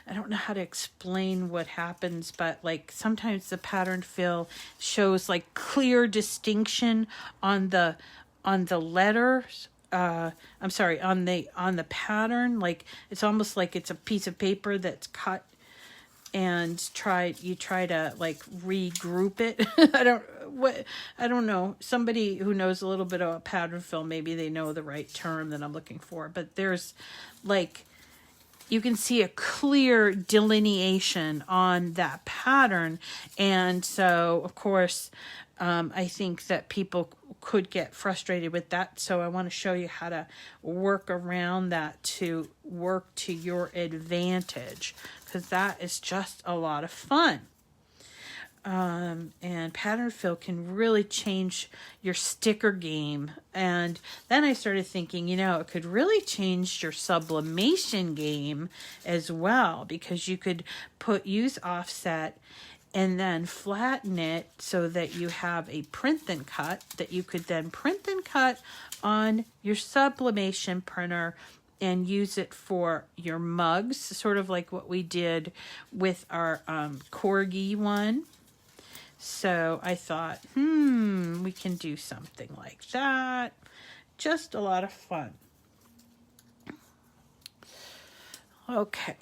I don't know how to explain what happens, but like sometimes the pattern fill shows like clear distinction on the letters. I'm sorry, on the pattern, like it's almost like it's a piece of paper that's cut and you try to like regroup it. I don't know. Somebody who knows a little bit about pattern fill, maybe they know the right term that I'm looking for, but there's like, you can see a clear delineation on that pattern. And so of course, I think that people could get frustrated with that. So I want to show you how to work around that to work to your advantage, because that is just a lot of fun. And pattern fill can really change your sticker game. And then I started thinking, it could really change your sublimation game as well, because you could use offset and then flatten it so that you have a print and cut that you could then print and cut on your sublimation printer and use it for your mugs, sort of like what we did with our corgi one. So I thought, we can do something like that. Just a lot of fun. Okay.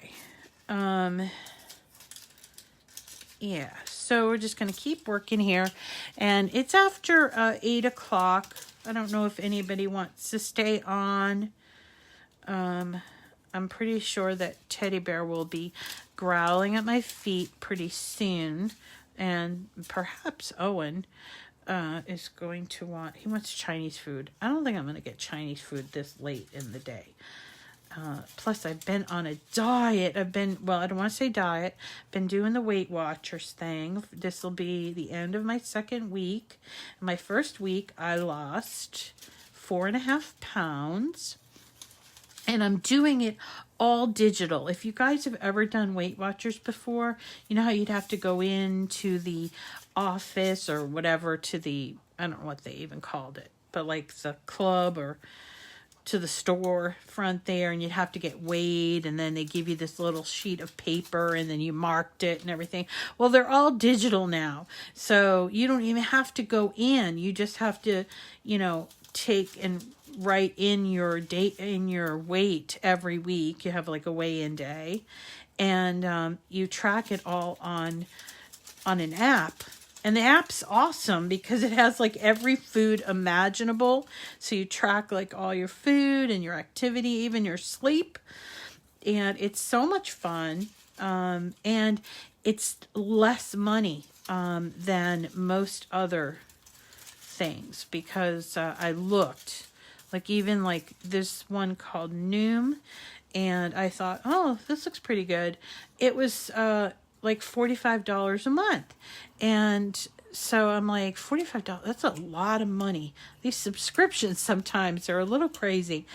Yeah, so we're just going to keep working here. And it's after 8 o'clock. I don't know if anybody wants to stay on. I'm pretty sure that Teddy Bear will be growling at my feet pretty soon. And perhaps Owen is going to he wants Chinese food. I don't think I'm going to get Chinese food this late in the day. Plus, I've been on a diet. I don't want to say diet. Been doing the Weight Watchers thing. This will be the end of my second week. My first week, I lost 4.5 pounds. And I'm doing it all digital. If you guys have ever done Weight Watchers before, you know how you'd have to go into the office or whatever I don't know what they even called it, but like the club or to the store front there, and you'd have to get weighed, and then they give you this little sheet of paper, and then you marked it and everything. Well, they're all digital now, so you don't even have to go in. You just have to, take and write in your date, in your weight every week. You have like a weigh-in day, and you track it all on an app. And the app's awesome because it has like every food imaginable. So you track like all your food and your activity, even your sleep. And it's so much fun. And it's less money than most other things, because I looked like, even like this one called Noom, and I thought, oh, this looks pretty good. It was like $45 a month. And So I'm like, $45, that's a lot of money. These subscriptions sometimes are a little crazy.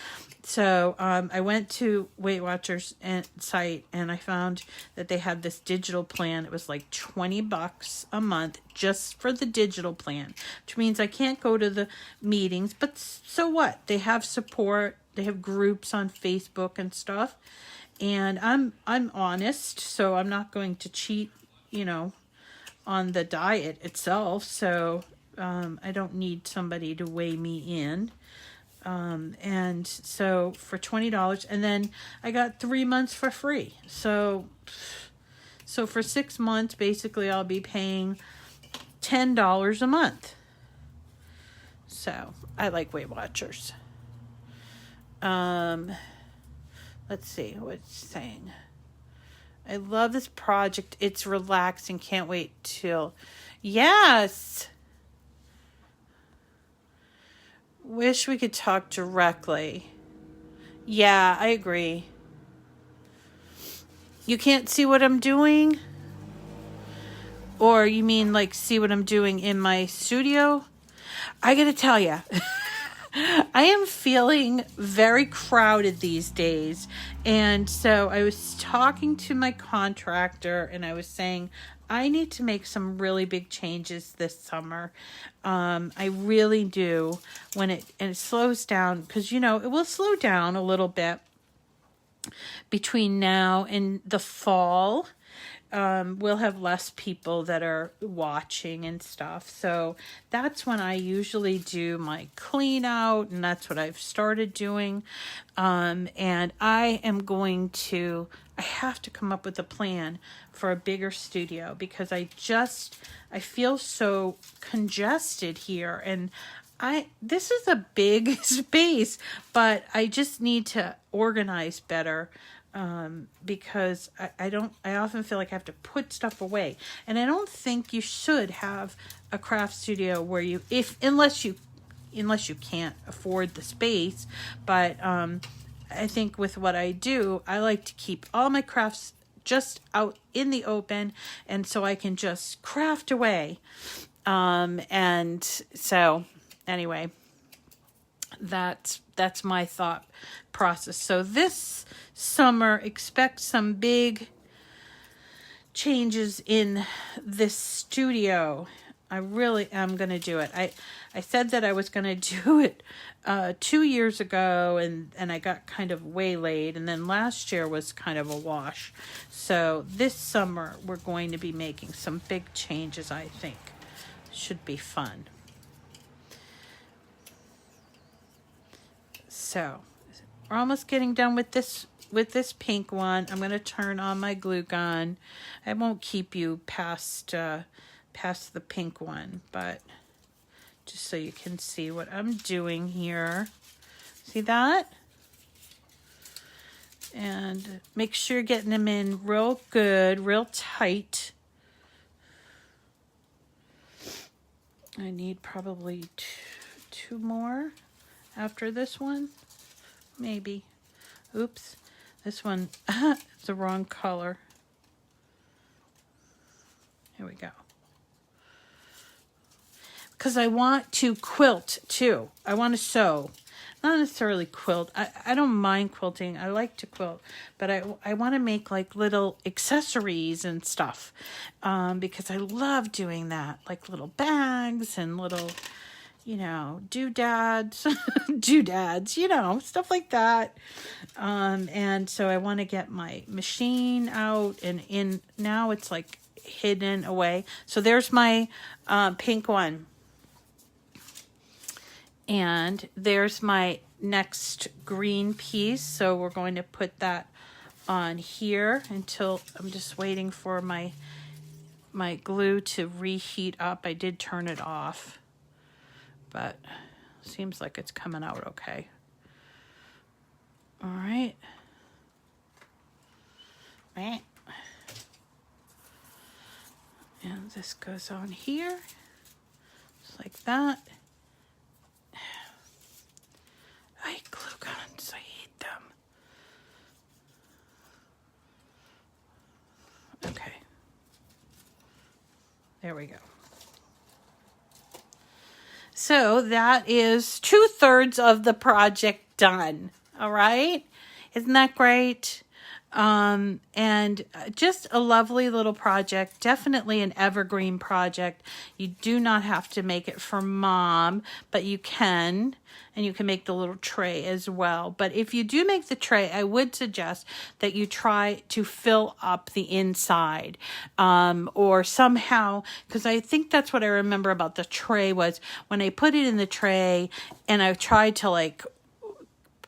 So I went to Weight Watchers site and I found that they had this digital plan. It was like $20 a month just for the digital plan, which means I can't go to the meetings. But so what? They have support. They have groups on Facebook and stuff. And I'm honest, so I'm not going to cheat, on the diet itself. So I don't need somebody to weigh me in. And so for $20, and then I got 3 months for free. So for 6 months, basically I'll be paying $10 a month. So I like Weight Watchers. Let's see what it's saying. I love this project. It's relaxing. Can't wait till. Yes. Wish we could talk directly. Yeah, I agree. You can't see what I'm doing? Or you mean like see what I'm doing in my studio? I gotta tell you, I am feeling very crowded these days. And so I was talking to my contractor and I was saying, I need to make some really big changes this summer. I really do when it slows down, because, it will slow down a little bit between now and the fall. We'll have less people that are watching and stuff. So that's when I usually do my clean out, and that's what I've started doing. And I have to come up with a plan for a bigger studio, because I feel so congested here, and this is a big space, but I just need to organize better. Because I often feel like I have to put stuff away, and I don't think you should have a craft studio where unless you can't afford the space. But I think with what I do, I like to keep all my crafts just out in the open, and so I can just craft away. And so anyway, that's my thought process. So this summer, expect some big changes in this studio. I really am going to do it. I said that I was going to do it 2 years ago, and I got kind of waylaid, and then last year was kind of a wash. So this summer we're going to be making some big changes, I think. Should be fun. So we're almost getting done with this pink one. I'm going to turn on my glue gun. I won't keep you past the pink one, but just so you can see what I'm doing here. See that? And make sure you're getting them in real good, real tight. I need probably two more after this one. Maybe. Oops. This one is the wrong color. Here we go. Because I want to quilt too. I want to sew. Not necessarily quilt. I don't mind quilting. I like to quilt. But I want to make like little accessories and stuff. Because I love doing that. Like little bags and little, doodads, stuff like that. And so I want to get my machine out, and now it's like hidden away. So there's my pink one. And there's my next green piece. So we're going to put that on here until I'm just waiting for my glue to reheat up. I did turn it off, but seems like it's coming out okay. All right. And this goes on here, just like that. I hate glue guns. I hate them. Okay. There we go. So that is 2/3 of the project done. All right. Isn't that great? And just a lovely little project, definitely an evergreen project. You do not have to make it for mom, but you can, and you can make the little tray as well. But if you do make the tray, I would suggest that you try to fill up the inside, or somehow, because I think that's what I remember about the tray was when I put it in the tray and I tried to like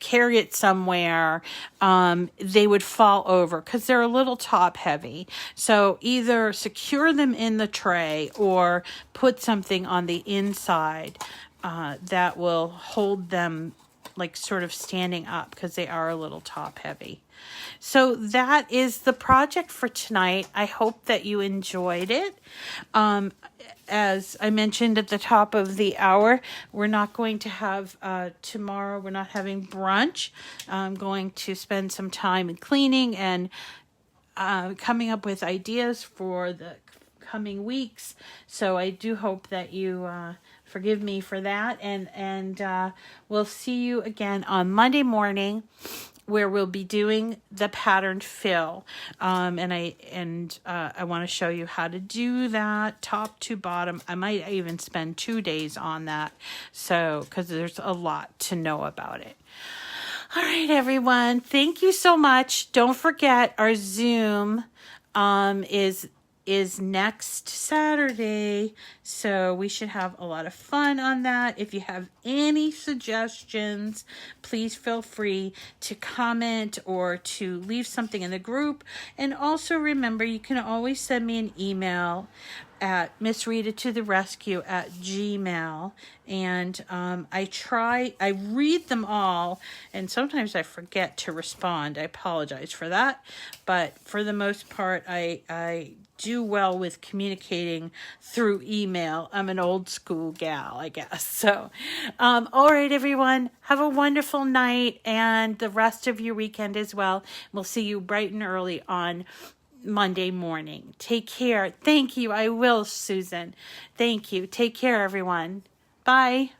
carry it somewhere, they would fall over because they're a little top heavy. So either secure them in the tray or put something on the inside that will hold them like sort of standing up because they are a little top heavy. So that is the project for tonight. I hope that you enjoyed it. As I mentioned at the top of the hour, we're not going to have tomorrow, we're not having brunch. I'm going to spend some time in cleaning and coming up with ideas for the coming weeks. So I do hope that you forgive me for that. And we'll see you again on Monday morning, where we'll be doing the pattern fill. And I want to show you how to do that top to bottom. I might even spend 2 days on that. So, because there's a lot to know about it. All right, everyone. Thank you so much. Don't forget our Zoom is next Saturday, so we should have a lot of fun on that. If you have any suggestions, please feel free to comment or to leave something in the group. And also remember, you can always send me an email at missritatotherescue@gmail. And I read them all, and sometimes I forget to respond. I apologize for that. But for the most part, I do well with communicating through email. I'm an old school gal, I guess. So, all right, everyone, have a wonderful night and the rest of your weekend as well. We'll see you bright and early on Monday morning. Take care. Thank you. I will, Susan. Thank you. Take care, everyone. Bye.